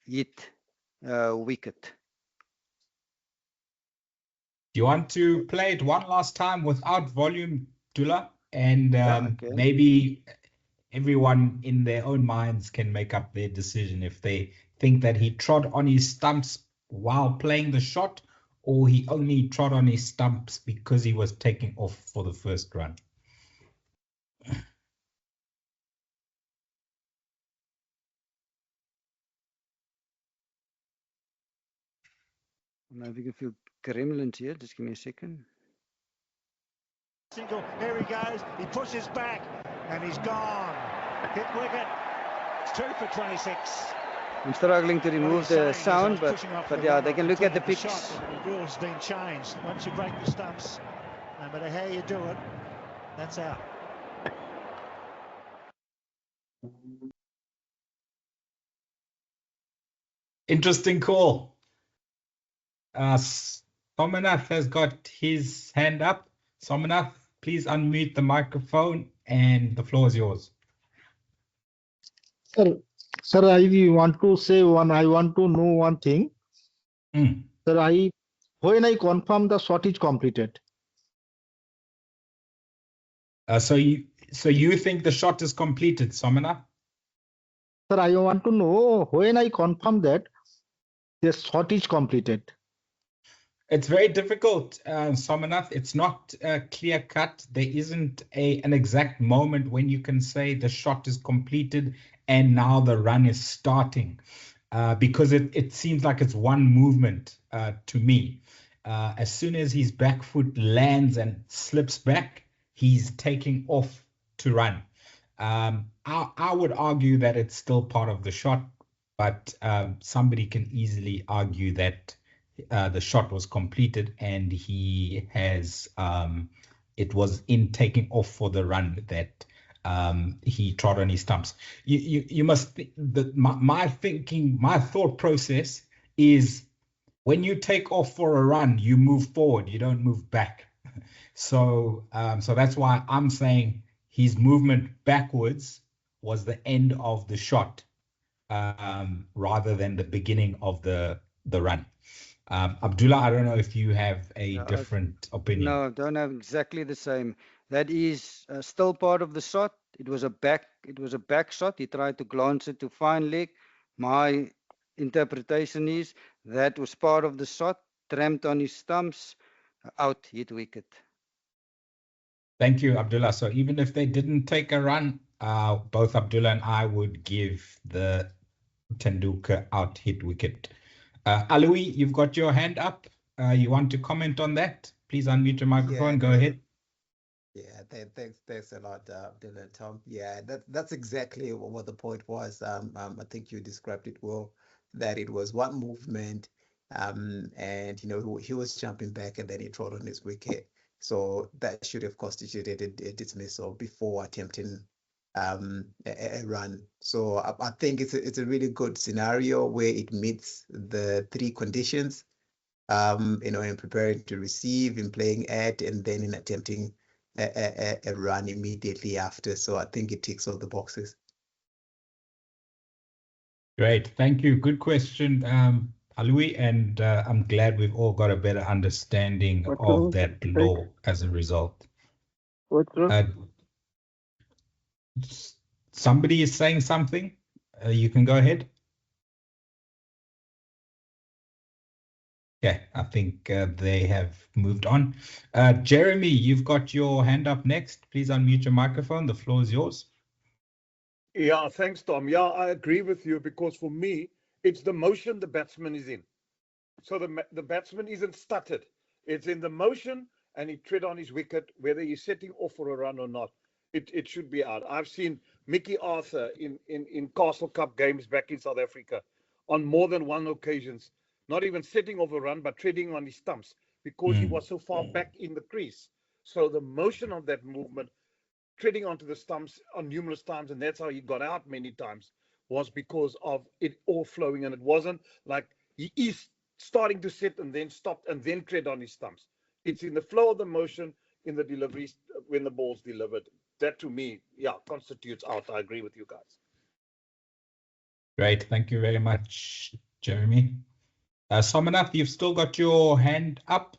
hit wicket. Do you want to play it one last time without volume, Dula? And Okay. maybe everyone in their own minds can make up their decision if they think that he trod on his stumps while playing the shot, or he only trod on his stumps because he was taking off for the first run. I'm having a few gremlins here. Just give me a second. Single, here he goes, he pushes back, and he's gone. Hit wicket, it's 2 for 26. I'm struggling to remove the sound, but yeah, they can look at the pics. The rules been changed. Once you break the stumps, no matter how you do it, that's out. Interesting call. Somanath has got his hand up. Somanath, please unmute the microphone and the floor is yours. Sir, I want to say I want to know one thing. Sir, when I confirm the shot is completed. So you think the shot is completed, Somanath? Sir, I want to know when I confirm that the shot is completed. It's very difficult, Somanath. It's not clear cut. There isn't an exact moment when you can say the shot is completed and now the run is starting, because it seems like it's one movement to me. As soon as his back foot lands and slips back, he's taking off to run. I would argue that it's still part of the shot, but somebody can easily argue that the shot was completed and he has it was in taking off for the run that he trod on his stumps. You must my thinking, my thought process is when you take off for a run, you move forward, you don't move back. So that's why I'm saying his movement backwards was the end of the shot rather than the beginning of the run. Abdullah, I don't know if you have a different opinion. No, don't have exactly the same. That is still part of the shot. It was a back shot. He tried to glance it to fine leg. My interpretation is that was part of the shot. Tramped on his stumps, out, hit wicket. Thank you, Abdullah. So even if they didn't take a run, both Abdullah and I would give the Tendulkar out hit wicket. Alui, you've got your hand up. You want to comment on that? Please unmute your microphone. Yeah, go ahead. Yeah, thanks a lot, Abdullah and Tom. Yeah, that's exactly what the point was. I think you described it well, that it was one movement, and he was jumping back and then he trod on his wicket. So that should have constituted a dismissal before attempting a run. So I think it's a really good scenario where it meets the three conditions, in preparing to receive, in playing at, and then in attempting a run immediately after. So I think it ticks all the boxes. Great, thank you. Good question, Alui, and I'm glad we've all got a better understanding of that law as a result. Somebody is saying something. You can go ahead. Okay, I think they have moved on. Jeremy, you've got your hand up next. Please unmute your microphone. The floor is yours. Yeah, thanks, Tom. Yeah, I agree with you, because for me, it's the motion the batsman is in. So the batsman isn't stuttered. It's in the motion, and he tread on his wicket, whether he's setting off for a run or not. It should be out. I've seen Mickey Arthur in Castle Cup games back in South Africa on more than one occasions, not even setting off a run, but treading on his stumps because he was so far back in the crease. So the motion of that movement treading onto the stumps on numerous times, and that's how he got out many times, was because of it all flowing, and it wasn't like he is starting to sit and then stopped and then tread on his stumps. It's in the flow of the motion in the deliveries when the ball's delivered. That to me, yeah, constitutes out. I agree with you guys. Great, thank you very much, Jeremy. Somanath, you've still got your hand up.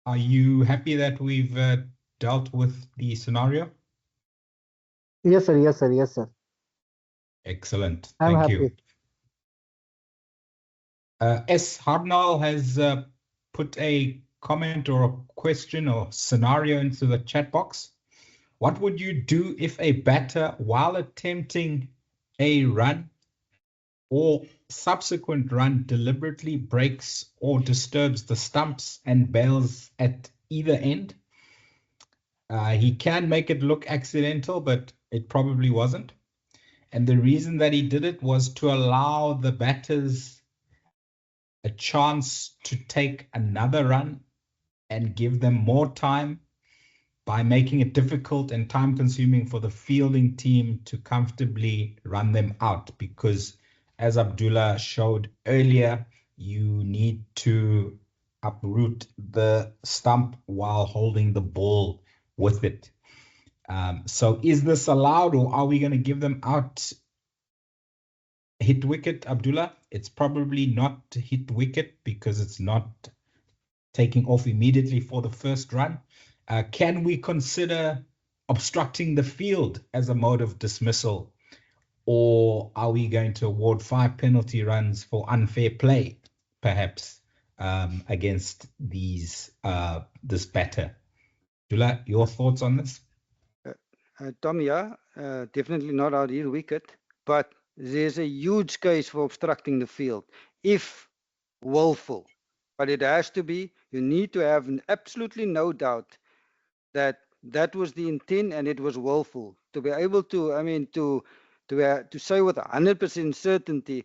Are you happy that we've dealt with the scenario? Yes, sir. Yes, sir. Yes, sir. Excellent. I'm Thank happy. you. S. Harnal has put a comment or a question or scenario into the chat box. What would you do if a batter, while attempting a run or subsequent run, deliberately breaks or disturbs the stumps and bails at either end? He can make it look accidental, but it probably wasn't. And the reason that he did it was to allow the batters a chance to take another run and give them more time by making it difficult and time consuming for the fielding team to comfortably run them out. Because as Abdullah showed earlier, you need to uproot the stump while holding the ball with it. So is this allowed, or are we going to give them out hit wicket, Abdullah? It's probably not hit wicket because it's not taking off immediately for the first run. Can we consider obstructing the field as a mode of dismissal, or are we going to award 5 penalty runs for unfair play, perhaps, against this batter? Abdullah, your thoughts on this? Tom, yeah, definitely not out hit wicket, but there's a huge case for obstructing the field if willful. But it has to be, you need to have absolutely no doubt that that was the intent and it was willful. To be able to, I mean, to say with 100% certainty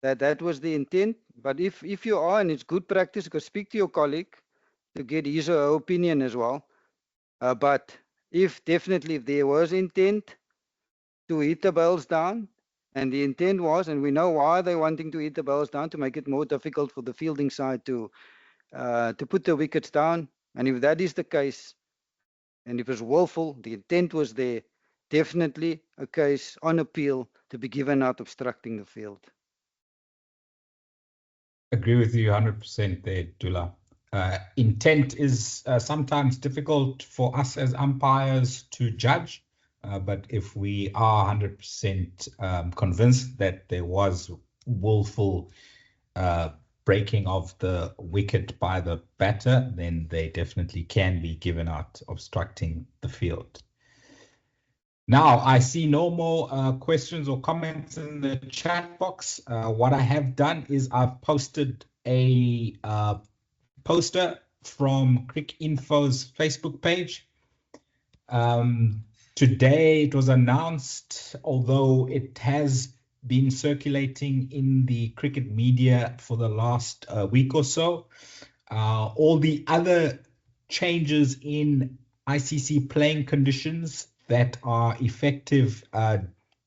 that that was the intent. But if you are, and it's good practice, go speak to your colleague to get his or her opinion as well. But if there was intent to hit the balls down, and the intent was, and we know why they're wanting to hit the balls down, to make it more difficult for the fielding side to put the wickets down. And if that is the case, and if it's willful, the intent was there, definitely a case on appeal to be given out obstructing the field. Agree with you 100% there, Dula. Intent is sometimes difficult for us as umpires to judge, but if we are 100% convinced that there was willful breaking of the wicket by the batter, then they definitely can be given out obstructing the field. Now, I see no more questions or comments in the chat box. What I have done is I've posted a poster from Crick Info's Facebook page. Today it was announced, although it has been circulating in the cricket media for the last week or so, all the other changes in ICC playing conditions that are effective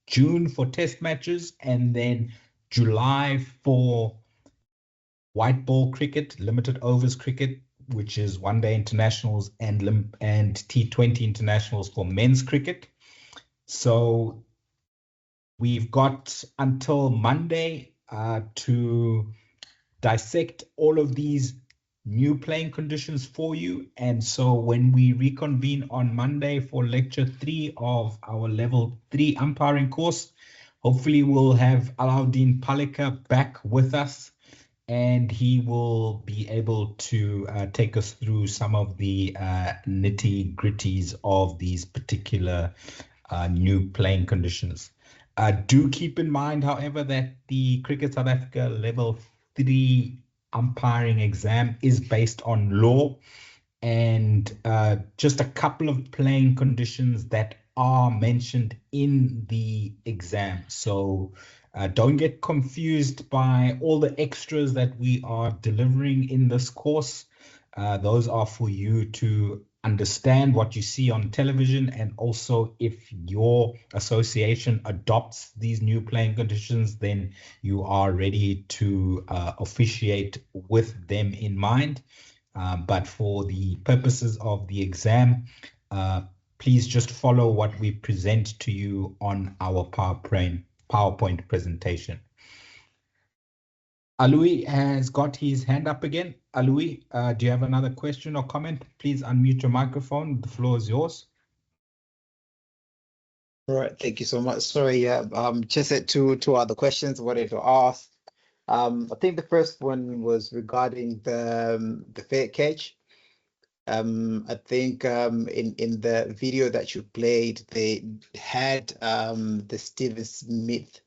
June for test matches and then July for white ball cricket, limited overs cricket, which is one-day internationals and T20 internationals for men's cricket. So we've got until Monday to dissect all of these new playing conditions for you. And so when we reconvene on Monday for lecture 3 of our level 3 umpiring course, hopefully we'll have Alauddin Palika back with us, and he will be able to take us through some of the nitty-gritties of these particular new playing conditions. Do keep in mind, however, that the Cricket South Africa Level 3 umpiring exam is based on law, and just a couple of playing conditions that are mentioned in the exam. So don't get confused by all the extras that we are delivering in this course. Those are for you to understand what you see on television, and also if your association adopts these new playing conditions, then you are ready to officiate with them in mind. But for the purposes of the exam, please just follow what we present to you on our PowerPoint presentation. Alui has got his hand up again. Alui, do you have another question or comment? Please unmute your microphone. The floor is yours. All right, thank you so much. Sorry, just had two other questions I wanted to ask. I think the first one was regarding the fair catch. I think in the video that you played, they had the Stephen Smith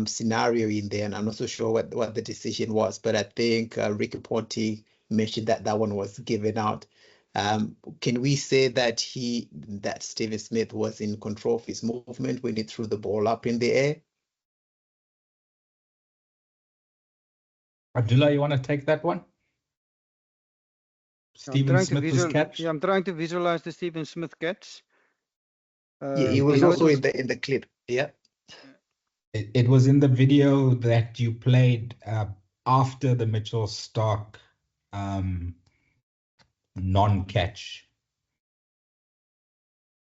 scenario in there, and I'm not so sure what the decision was, but I think Ricky Ponti mentioned that that one was given out. Can we say that Stephen Smith was in control of his movement when he threw the ball up in the air? Abdullah, you want to take that one? Stephen Smith's catch? Yeah, I'm trying to visualize the Stephen Smith catch. Yeah, he was also in the clip. Yeah. It was in the video that you played after the Mitchell Starc non-catch.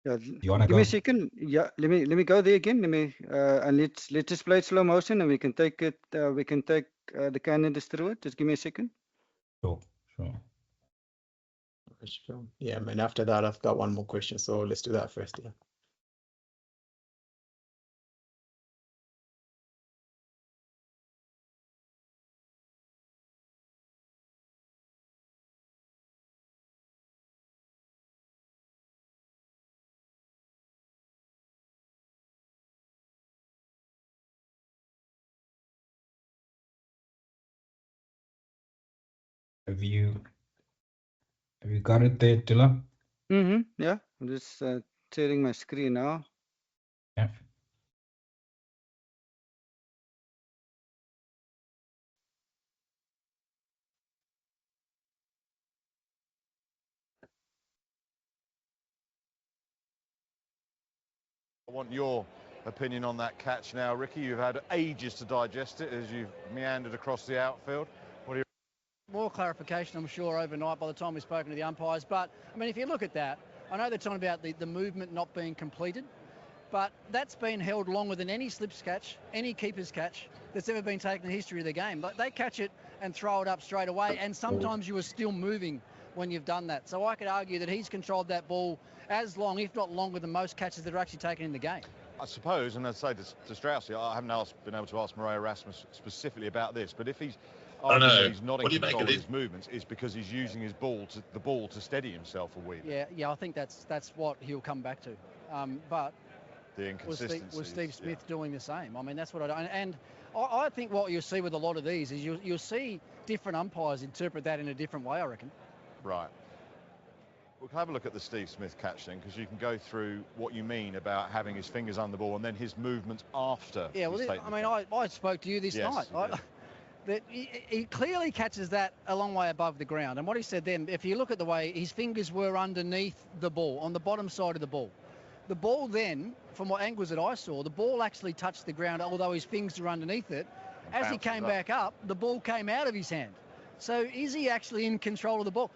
Yeah, you want to give me a second. Yeah, let me go there again. And let's just play it slow motion, and we can take it. We can take the candidates through it. Just give me a second. Sure. Yeah, and after that, I've got one more question. So let's do that first. Yeah. Have you got it there, Dilla? Yeah, I'm just sharing my screen now. Yeah. I want your opinion on that catch now, Ricky. You've had ages to digest it as you've meandered across the outfield. What do you... More clarification, I'm sure, overnight by the time we've spoken to the umpires. But, I mean, if you look at that, I know they're talking about the movement not being completed, but that's been held longer than any slips catch, any keeper's catch that's ever been taken in the history of the game. But they catch it and throw it up straight away, and sometimes you are still moving when you've done that. So I could argue that he's controlled that ball as long, if not longer, than most catches that are actually taken in the game. I suppose, and I'd say to Strauss, I haven't been able to ask Murray Erasmus specifically about this, but if he's he's not in control of his movements, it's because he's using his ball to steady himself a wee bit. Yeah, I think that's what he'll come back to. But the inconsistency was Steve Smith doing the same? I mean, that's what and I think what you'll see with a lot of these is you'll see different umpires interpret that in a different way, I reckon. Right. We'll have a look at the Steve Smith catch then, because you can go through what you mean about having his fingers on the ball and then his movements after. Yeah, well, I spoke to you this night. That he clearly catches that a long way above the ground. And what he said then, if you look at the way his fingers were underneath the ball, on the bottom side of the ball then, from what angles that I saw, the ball actually touched the ground, although his fingers were underneath it. As he came back up, the ball came out of his hand. So is he actually in control of the ball?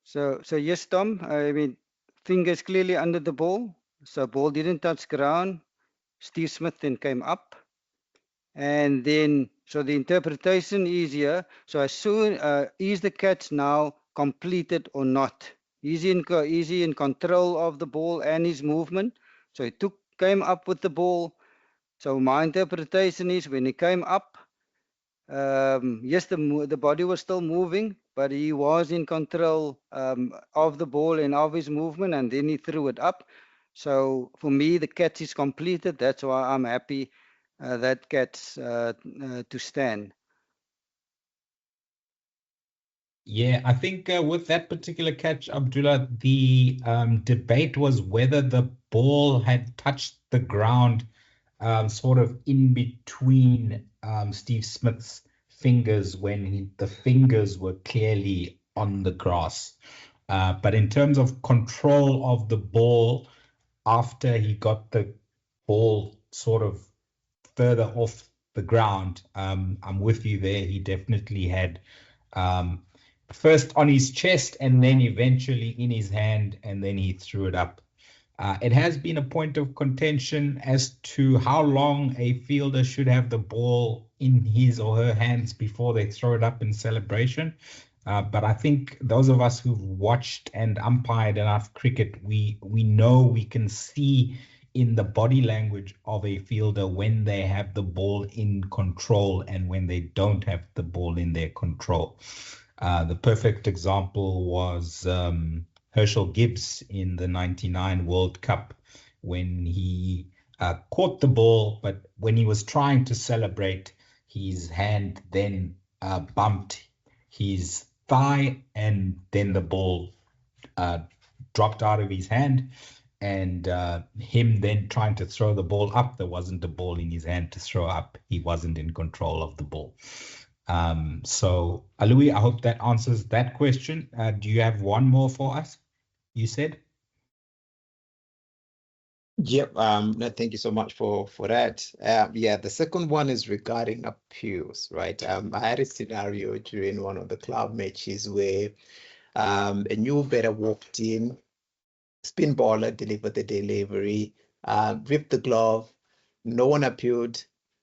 So yes, Tom. I mean, fingers clearly under the ball. So ball didn't touch ground. Steve Smith then came up, and then so the interpretation is here. So as soon is the catch now completed or not? Is he in control of the ball and his movement? So he came up with the ball. So my interpretation is when he came up, yes, the body was still moving, but he was in control of the ball and of his movement, and then he threw it up. So for me, the catch is completed. That's why I'm happy that catch to stand. Yeah, I think with that particular catch, Abdullah, the debate was whether the ball had touched the ground sort of in between Steve Smith's fingers when the fingers were clearly on the grass. But in terms of control of the ball, after he got the ball sort of further off the ground, I'm with you there. He definitely had first on his chest and then eventually in his hand, and then he threw it up. It has been a point of contention as to how long a fielder should have the ball in his or her hands before they throw it up in celebration. But I think those of us who've watched and umpired enough cricket, we know, we can see in the body language of a fielder when they have the ball in control and when they don't have the ball in their control. The perfect example was Herschel Gibbs in the 99 World Cup when he caught the ball, but when he was trying to celebrate, his hand then bumped his thigh, and then the ball dropped out of his hand, and him then trying to throw the ball up, there wasn't a ball in his hand to throw up. He wasn't in control of the ball. So, Alui, I hope that answers that question. Do you have one more for us, you said? Yep. No, thank you so much for that. Yeah, the second one is regarding appeals, right? I had a scenario during one of the club matches where a new batter walked in, spin bowler delivered the delivery, ripped the glove, no one appealed,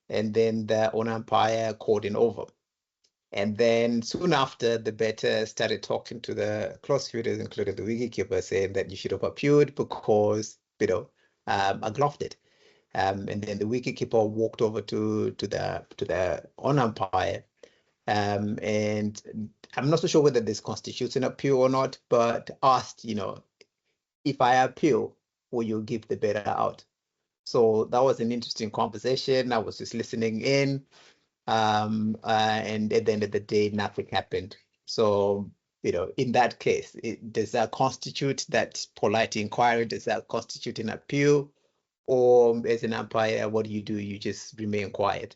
and then the on umpire called an over. And then soon after, the batter started talking to the close fielders, including the wicketkeeper, saying that you should have appealed because, I gloved it. And then the wicketkeeper walked over to the on umpire, and I'm not so sure whether this constitutes an appeal or not, but asked, if I appeal, will you give the batter out? So that was an interesting conversation. I was just listening in, and at the end of the day, nothing happened. So, in that case, does that constitute that polite inquiry? Does that constitute an appeal? Or as an umpire, what do? You just remain quiet?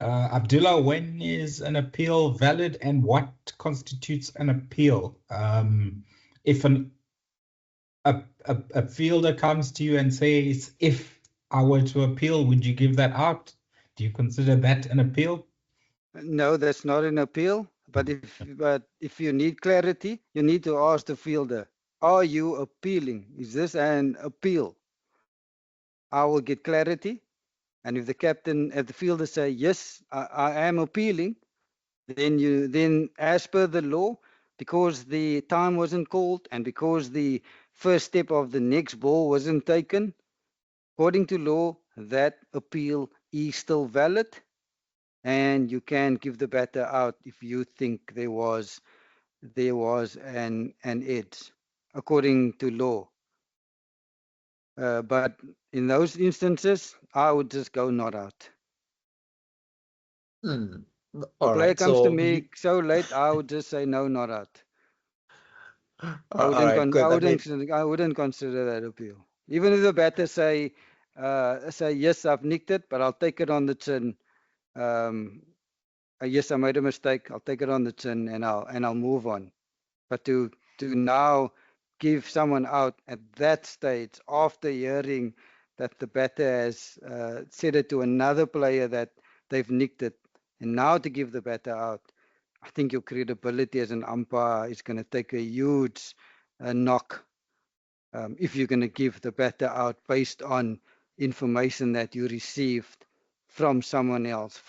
Abdullah, when is an appeal valid and what constitutes an appeal? If a fielder comes to you and says, if I were to appeal, would you give that out? Do you consider that an appeal? No, that's not an appeal. But if you need clarity, you need to ask the fielder, are you appealing? Is this an appeal? I will get clarity. And if the fielder say, yes, I am appealing, then as per the law, because the time wasn't called and because the first step of the next ball wasn't taken, according to law, that appeal is still valid, and you can give the batter out if you think there was an edge, according to law. But in those instances, I would just go not out. A player comes to me so late, I would just say no, not out. I wouldn't consider that appeal. Even if the batter say yes, I've nicked it, but I'll take it on the chin. Yes, I made a mistake. I'll take it on the chin and I'll move on. But to now give someone out at that stage after hearing that the batter has said it to another player that they've nicked it, and now to give the batter out, I think your credibility as an umpire is going to take a huge knock if you're going to give the batter out based on information that you received from someone else.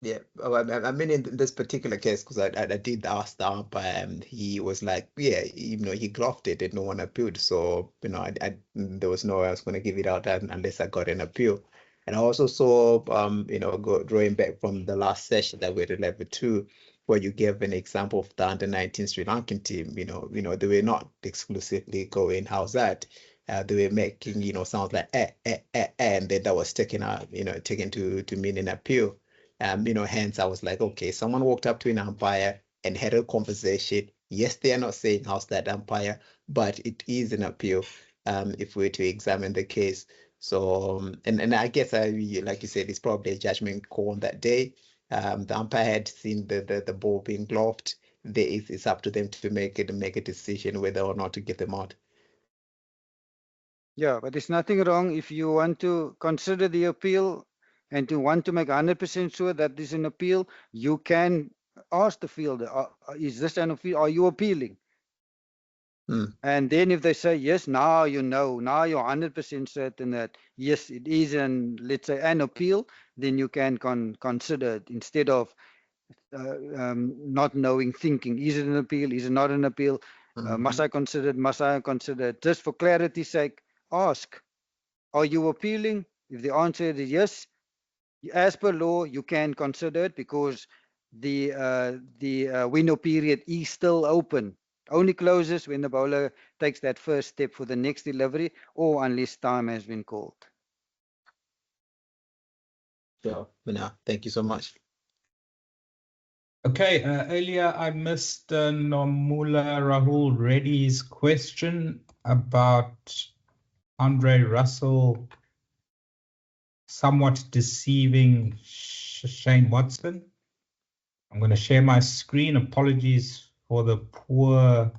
Yeah, I mean, in this particular case, because I did ask the umpire, and he was like, yeah, he gloved it and no one appealed. So, there was no way I was going to give it out unless I got an appeal. And I also saw, drawing back from the last session that we had at level 2, where you gave an example of the under-19 Sri Lankan team. They were not exclusively going, how's that? They were making, sounds like and then that was taken to mean an appeal. Hence I was like, okay, someone walked up to an umpire and had a conversation. Yes, they are not saying how's that umpire, but it is an appeal if we were to examine the case. So, and I guess, like you said, it's probably a judgment call on that day. the umpire had seen the ball being gloved, it's up to them to make a decision whether or not to get them out. Yeah, but there's nothing wrong if you want to consider the appeal and to want to make 100% sure that there's an appeal. You can ask the fielder, is this an appeal? Are you appealing? And then if they say yes, now you know, now you're 100% certain that yes, it is let's say an appeal, then you can consider it instead of not knowing, thinking, is it an appeal, is it not an appeal, must I consider it, must I consider it? Just for clarity's sake, ask, are you appealing? If the answer is yes, as per law, you can consider it because the window period is still open. Only closes when the bowler takes that first step for the next delivery or unless time has been called. Sure, thank you so much. Okay, earlier I missed Nomula Rahul Reddy's question about Andre Russell somewhat deceiving Shane Watson. I'm going to share my screen. Apologies for the poor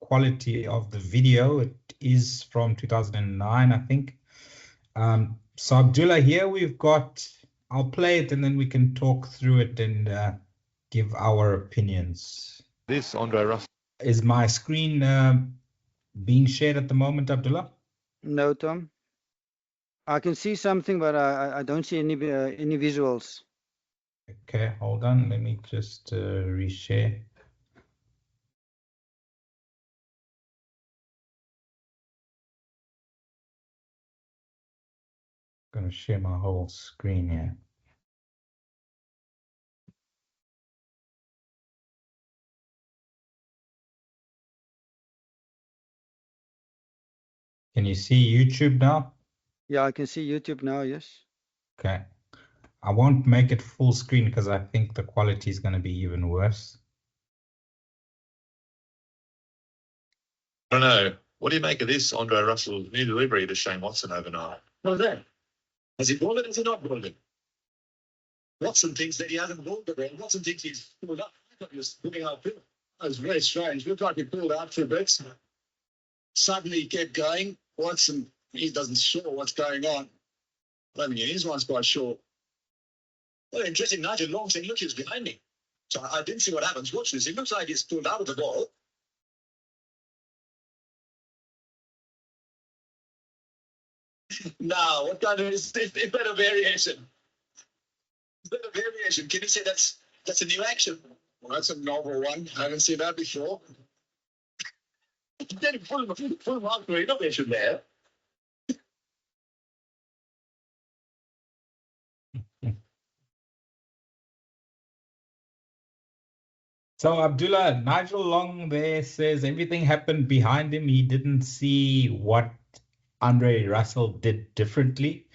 quality of the video. It is from 2009, I think. So Abdullah, here we've got, I'll play it and then we can talk through it and give our opinions. This Andre Russell. Is my screen being shared at the moment, Abdullah? No, Tom. I can see something, but I don't see any visuals. Okay, hold on. Let me just reshare. I'm going to share my whole screen here. Can you see YouTube now? Yeah, I can see YouTube now, yes. Okay. I won't make it full screen because I think the quality is going to be even worse. I don't know. What do you make of this Andre Russell new delivery to Shane Watson overnight? What is that? Has he balled it? Has he not balled it? Watson thinks that he hasn't balled it, and Watson thinks he's pulled up. I thought he was looking uphill. That was very strange. Looked like he pulled out for a bit. Suddenly he kept going. Watson, he doesn't sure what's going on. I don't think his one's quite sure. Well, interesting. Nigel Long saying, look, he's behind me. So I didn't see what happens. Watch this. It looks like he's pulled out of the ball. Now, what kind of is that a variation? Is that a variation? Can you say that's a new action? Well, that's a novel one. I haven't seen that before. Then full mark for innovation there. So Abdullah, Nigel Long there says everything happened behind him. He didn't see what Andre Russell did differently.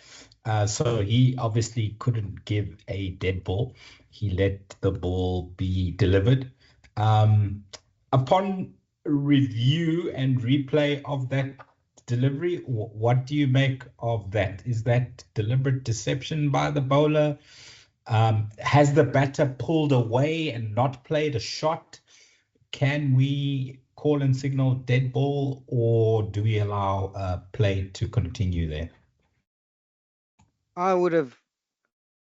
So he obviously couldn't give a dead ball. He let the ball be delivered. Upon review and replay of that delivery, what do you make of that? Is that deliberate deception by the bowler? Has the batter pulled away and not played a shot? Can we call and signal dead ball, or do we allow play to continue there? I would have,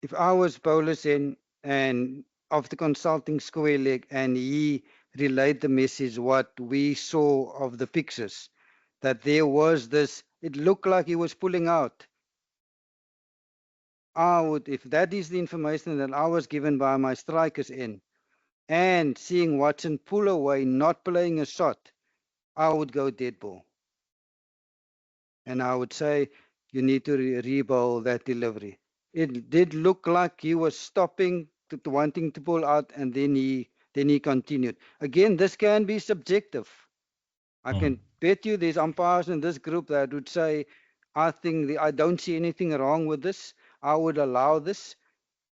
if I was bowlers in and after consulting square leg and he relayed the message what we saw of the pictures, that there was this, it looked like he was pulling out. I would, if that is the information that I was given by my strikers in, and seeing Watson pull away, not playing a shot, I would go dead ball. And I would say, you need to re-bowl that delivery. It did look like he was stopping, to wanting to pull out, and then he continued. Again, this can be subjective. I can bet you there's umpires in this group that would say, I think I don't see anything wrong with this. I would allow this.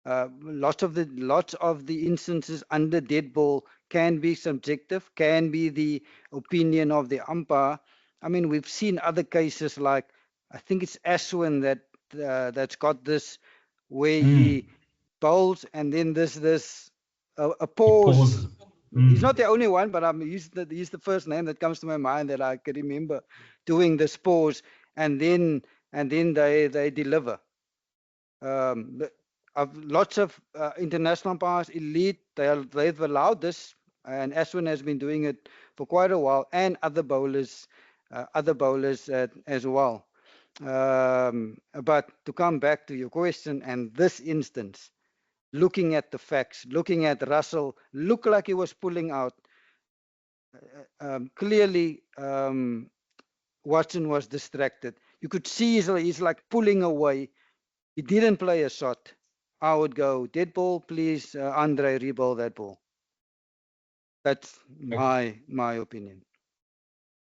Lots of the instances under dead ball can be subjective, can be the opinion of the umpire. I mean, we've seen other cases like, I think it's Ashwin that's got this, where he bowls, and then this a pause. He's not the only one, but he's the first name that comes to my mind that I can remember doing this pause, and then they deliver. Lots of international umpires, elite, they've allowed this, and Ashwin has been doing it for quite a while, and other bowlers as well. But to come back to your question, and this instance, looking at the facts, looking at Russell, looked like he was pulling out. Clearly, Watson was distracted. You could see he's like pulling away. He didn't play a shot. I would go dead ball, please, Andre, re-bowl that ball. That's my opinion.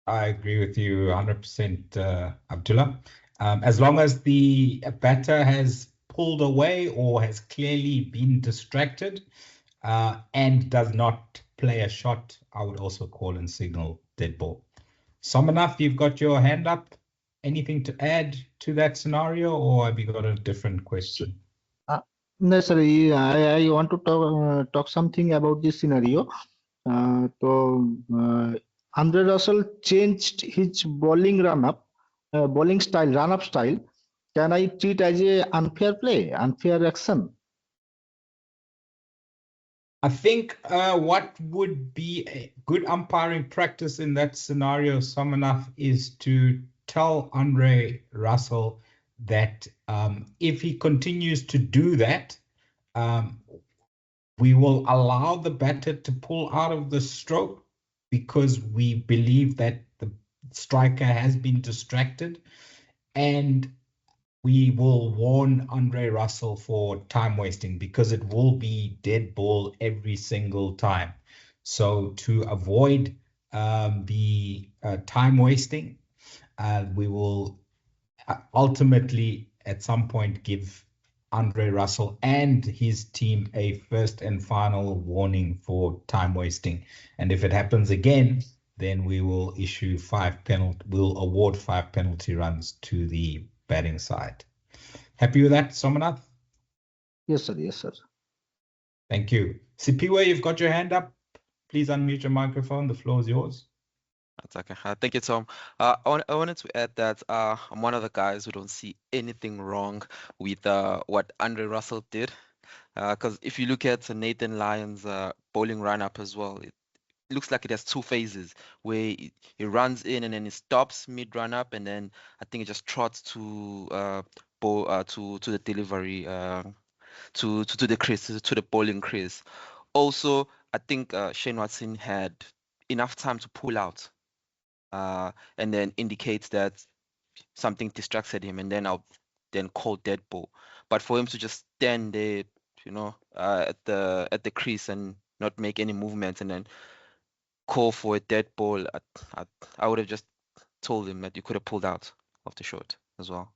I agree with you 100%, Abdullah. As long as the batter has pulled away or has clearly been distracted and does not play a shot, I would also call and signal dead ball. Somanath, you've got your hand up. Anything to add to that scenario, or have you got a different question? No, sir. I want to talk something about this scenario. Andre Russell changed his bowling run-up style. Can I treat as a unfair play, unfair action? I think what would be a good umpiring practice in that scenario, Somanath, is to tell Andre Russell that if he continues to do that, we will allow the batter to pull out of the stroke because we believe that the striker has been distracted, and we will warn Andre Russell for time wasting because it will be dead ball every single time. So to avoid the time wasting, we will ultimately at some point give Andre Russell and his team a first and final warning for time wasting. And if it happens again, then we will issue we'll award 5 penalty runs to the batting side. Happy with that, Somanath? Yes, sir. Yes, sir. Thank you. Sipiwe, you've got your hand up. Please unmute your microphone. The floor is yours. That's okay. Thank you, Tom. I wanted to add that I'm one of the guys who don't see anything wrong with what Andre Russell did. Because if you look at Nathan Lyon's bowling run-up as well, it looks like it has two phases where he runs in and then he stops mid-run-up, and then I think it just trots to the delivery, to the crease, to the bowling crease. Also, I think Shane Watson had enough time to pull out. And then indicates that something distracted him, and then I'll then call dead ball. But for him to just stand there, at the crease and not make any movement, and then call for a dead ball, I would have just told him that you could have pulled out of the shot as well.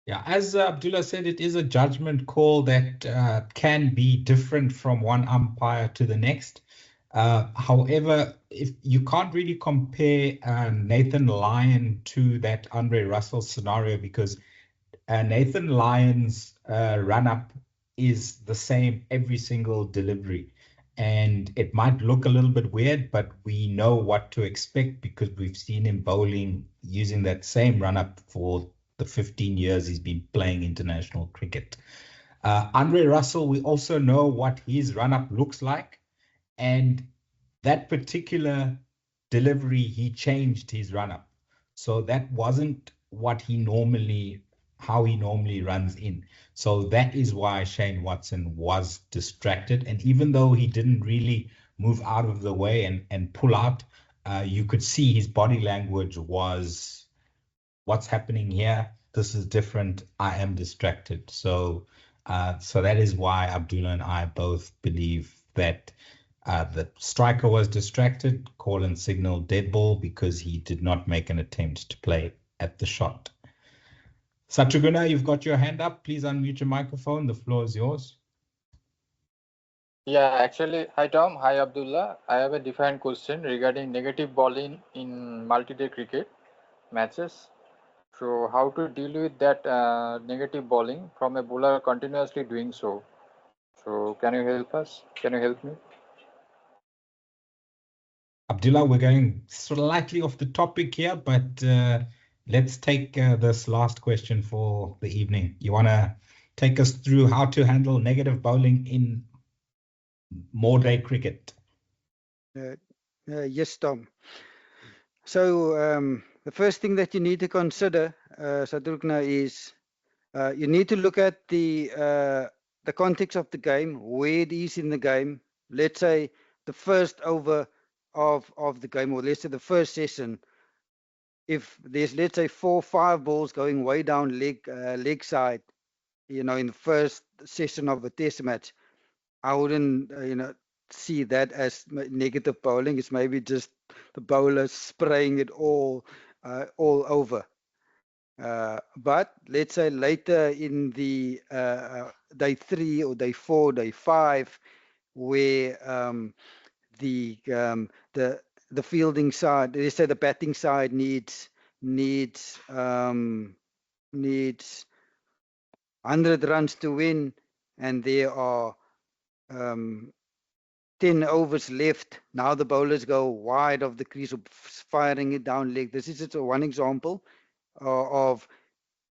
Yeah, as Abdullah said, it is a judgment call that can be different from one umpire to the next. However, if you can't really compare Nathan Lyon to that Andre Russell scenario, because Nathan Lyon's run-up is the same every single delivery. And it might look a little bit weird, but we know what to expect because we've seen him bowling using that same run-up for the 15 years he's been playing international cricket. Andre Russell, we also know what his run-up looks like. And that particular delivery, he changed his run-up. So that wasn't how he normally runs in. So that is why Shane Watson was distracted. And even though he didn't really move out of the way and pull out, you could see his body language was, what's happening here? This is different. I am distracted. So that is why Abdullah and I both believe that the striker was distracted, call and signal dead ball because he did not make an attempt to play at the shot. Satruguna, you've got your hand up. Please unmute your microphone. The floor is yours. Yeah, actually, hi Tom, hi Abdullah. I have a different question regarding negative bowling in multi-day cricket matches. So how to deal with that negative bowling from a bowler continuously doing so? So can you help us? Can you help me? Abdullah, we're going slightly off the topic here, but let's take this last question for the evening. You want to take us through how to handle negative bowling in more day cricket? Yes, Tom. So the first thing that you need to consider, Sadhguna, is you need to look at the context of the game, where it is in the game. Let's say the first over of the game, or let's say the first session. If there's, let's say, 4 or 5 balls going way down leg side, in the first session of a test match, I wouldn't see that as negative bowling. It's maybe just the bowler spraying it all over. But let's say later in the day 3 or day 4, day 5, where the fielding side, let's say the batting side needs 100 runs to win, and there are 10 overs left. Now the bowlers go wide of the crease, firing it down leg. This is just one example of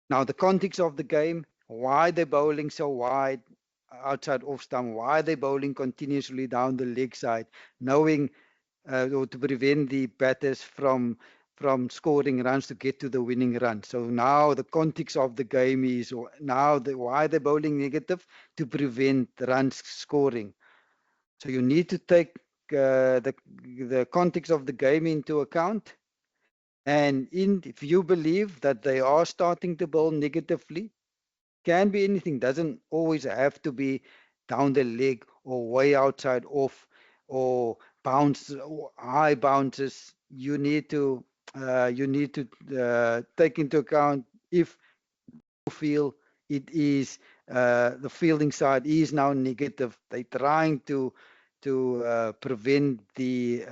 now the context of the game. Why they're bowling so wide outside off stump? Why they're bowling continuously down the leg side, knowing or to prevent the batters from scoring runs to get to the winning run. So now the context of the game is now why they're bowling negative, to prevent runs scoring. So you need to take the context of the game into account. And if you believe that they are starting to bowl negatively, can be anything, doesn't always have to be down the leg or way outside off or bounce or high bounces. You need to take into account if you feel it is the fielding side is now negative. They're trying to prevent the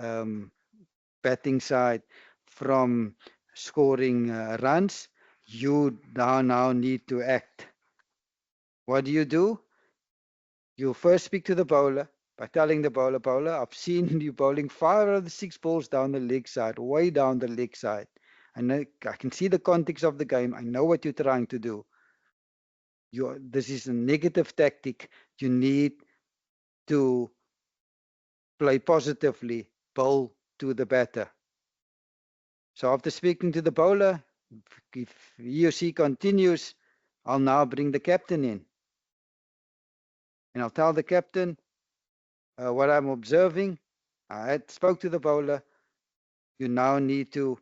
batting side from scoring runs. You now need to act. What do? You first speak to the bowler by telling the bowler, I've seen you bowling 5 out of the 6 balls down the leg side, way down the leg side. I can see the context of the game. I know what you're trying to do. This is a negative tactic. You need to play positively, bowl to the batter. So after speaking to the bowler, if he or she continues, I'll now bring the captain in. And I'll tell the captain what I'm observing. I had spoke to the bowler. You now need to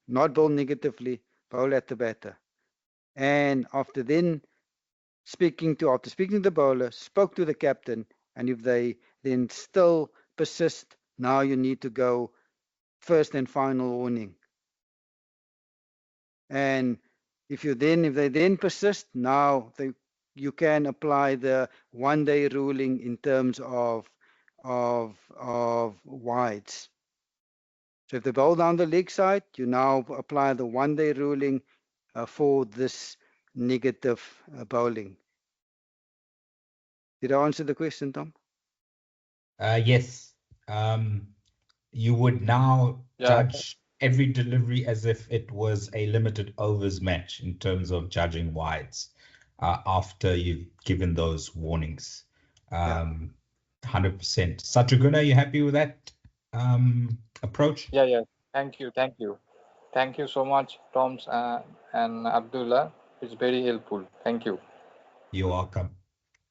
not bowl negatively, bowl at the batter. And after speaking to the bowler, spoke to the captain, and if they then still persist, now you need to go first and final warning. And if they then persist, now you can apply the 1-day ruling in terms of wides. So if they bowl down the leg side, you now apply the 1-day ruling for this negative bowling. Did I answer the question, Tom? Yes. You would now judge every delivery as if it was a limited overs match in terms of judging wides after you've given those warnings. 100%. Satruguna, are you happy with that approach? Yeah. Thank you. Thank you so much, Tom and Abdullah. It's very helpful. Thank you. You're welcome.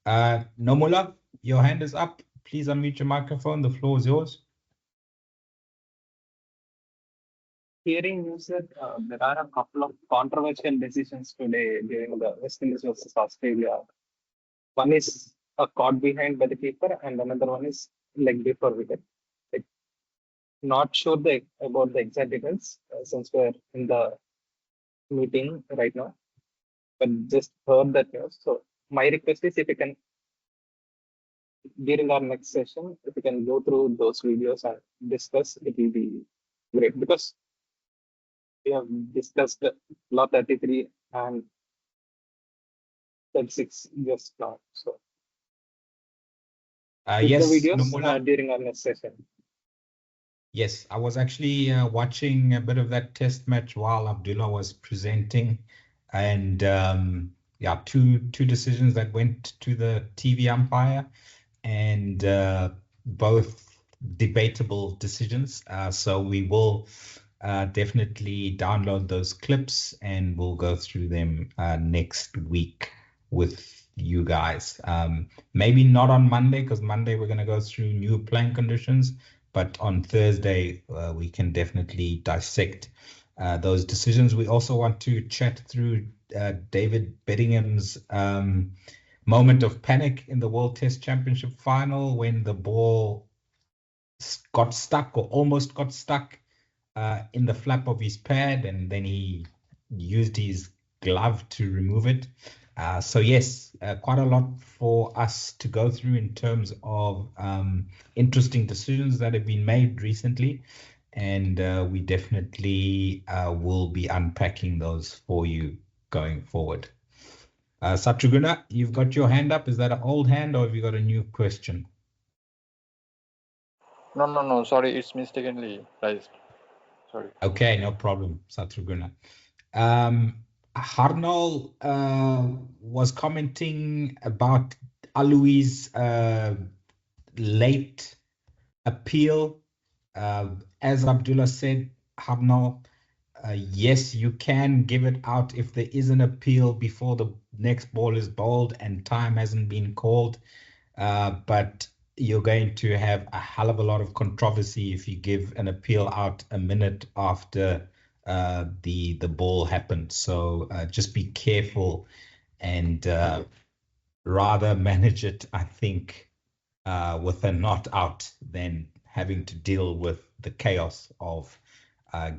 Nomula, your hand is up. Please unmute your microphone. The floor is yours. Hearing news that there are a couple of controversial decisions today during the West Indies versus Australia. One is a caught behind by the keeper, and another one is leg before wicket. Not sure about the exact details since we're in the meeting right now, but just heard that news. So my request is if you can, during our next session, if you can go through those videos and discuss, it will be great, because we have discussed law 33 and 36 just now. So with the Yes, videos Nomula. during our next session. Yes, I was actually watching a bit of that test match while Abdullah was presenting, and yeah, two decisions that went to the TV umpire, and both debatable decisions. So we will definitely download those clips and we'll go through them next week with you guys. Maybe not on Monday, because Monday we're going to go through new playing conditions, but on Thursday we can definitely dissect those decisions. We also want to chat through David Beddingham's moment of panic in the World Test Championship final when the ball got stuck or almost got stuck in the flap of his pad, and then he used his glove to remove it. So yes, quite a lot for us to go through in terms of interesting decisions that have been made recently, and we definitely will be unpacking those for you going forward. Satruguna, you've got your hand up. Is that an old hand or have you got a new question? No. Sorry, it's mistakenly raised. Sorry. Okay, no problem, Satruguna. Harnal was commenting about Alui's late appeal. As Abdullah said, Harnal, yes, you can give it out if there is an appeal before the next ball is bowled and time hasn't been called. But you're going to have a hell of a lot of controversy if you give an appeal out a minute after the ball happened. So just be careful and rather manage it, I think, with a not out than having to deal with the chaos of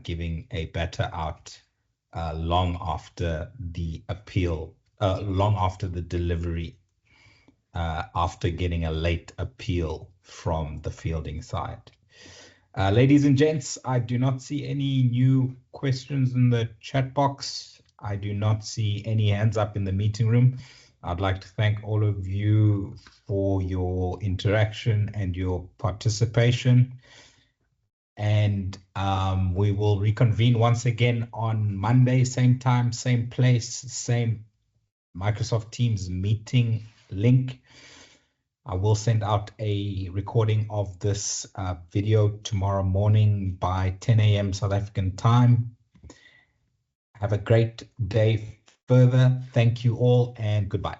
giving a batter out long after the appeal, long after the delivery, after getting a late appeal from the fielding side. Ladies and gents, I do not see any new questions in the chat box. I do not see any hands up in the meeting room. I'd like to thank all of you for your interaction and your participation. And we will reconvene once again on Monday, same time, same place, same Microsoft Teams meeting link. I will send out a recording of this video tomorrow morning by 10 a.m. South African time. Have a great day further. Thank you all and goodbye.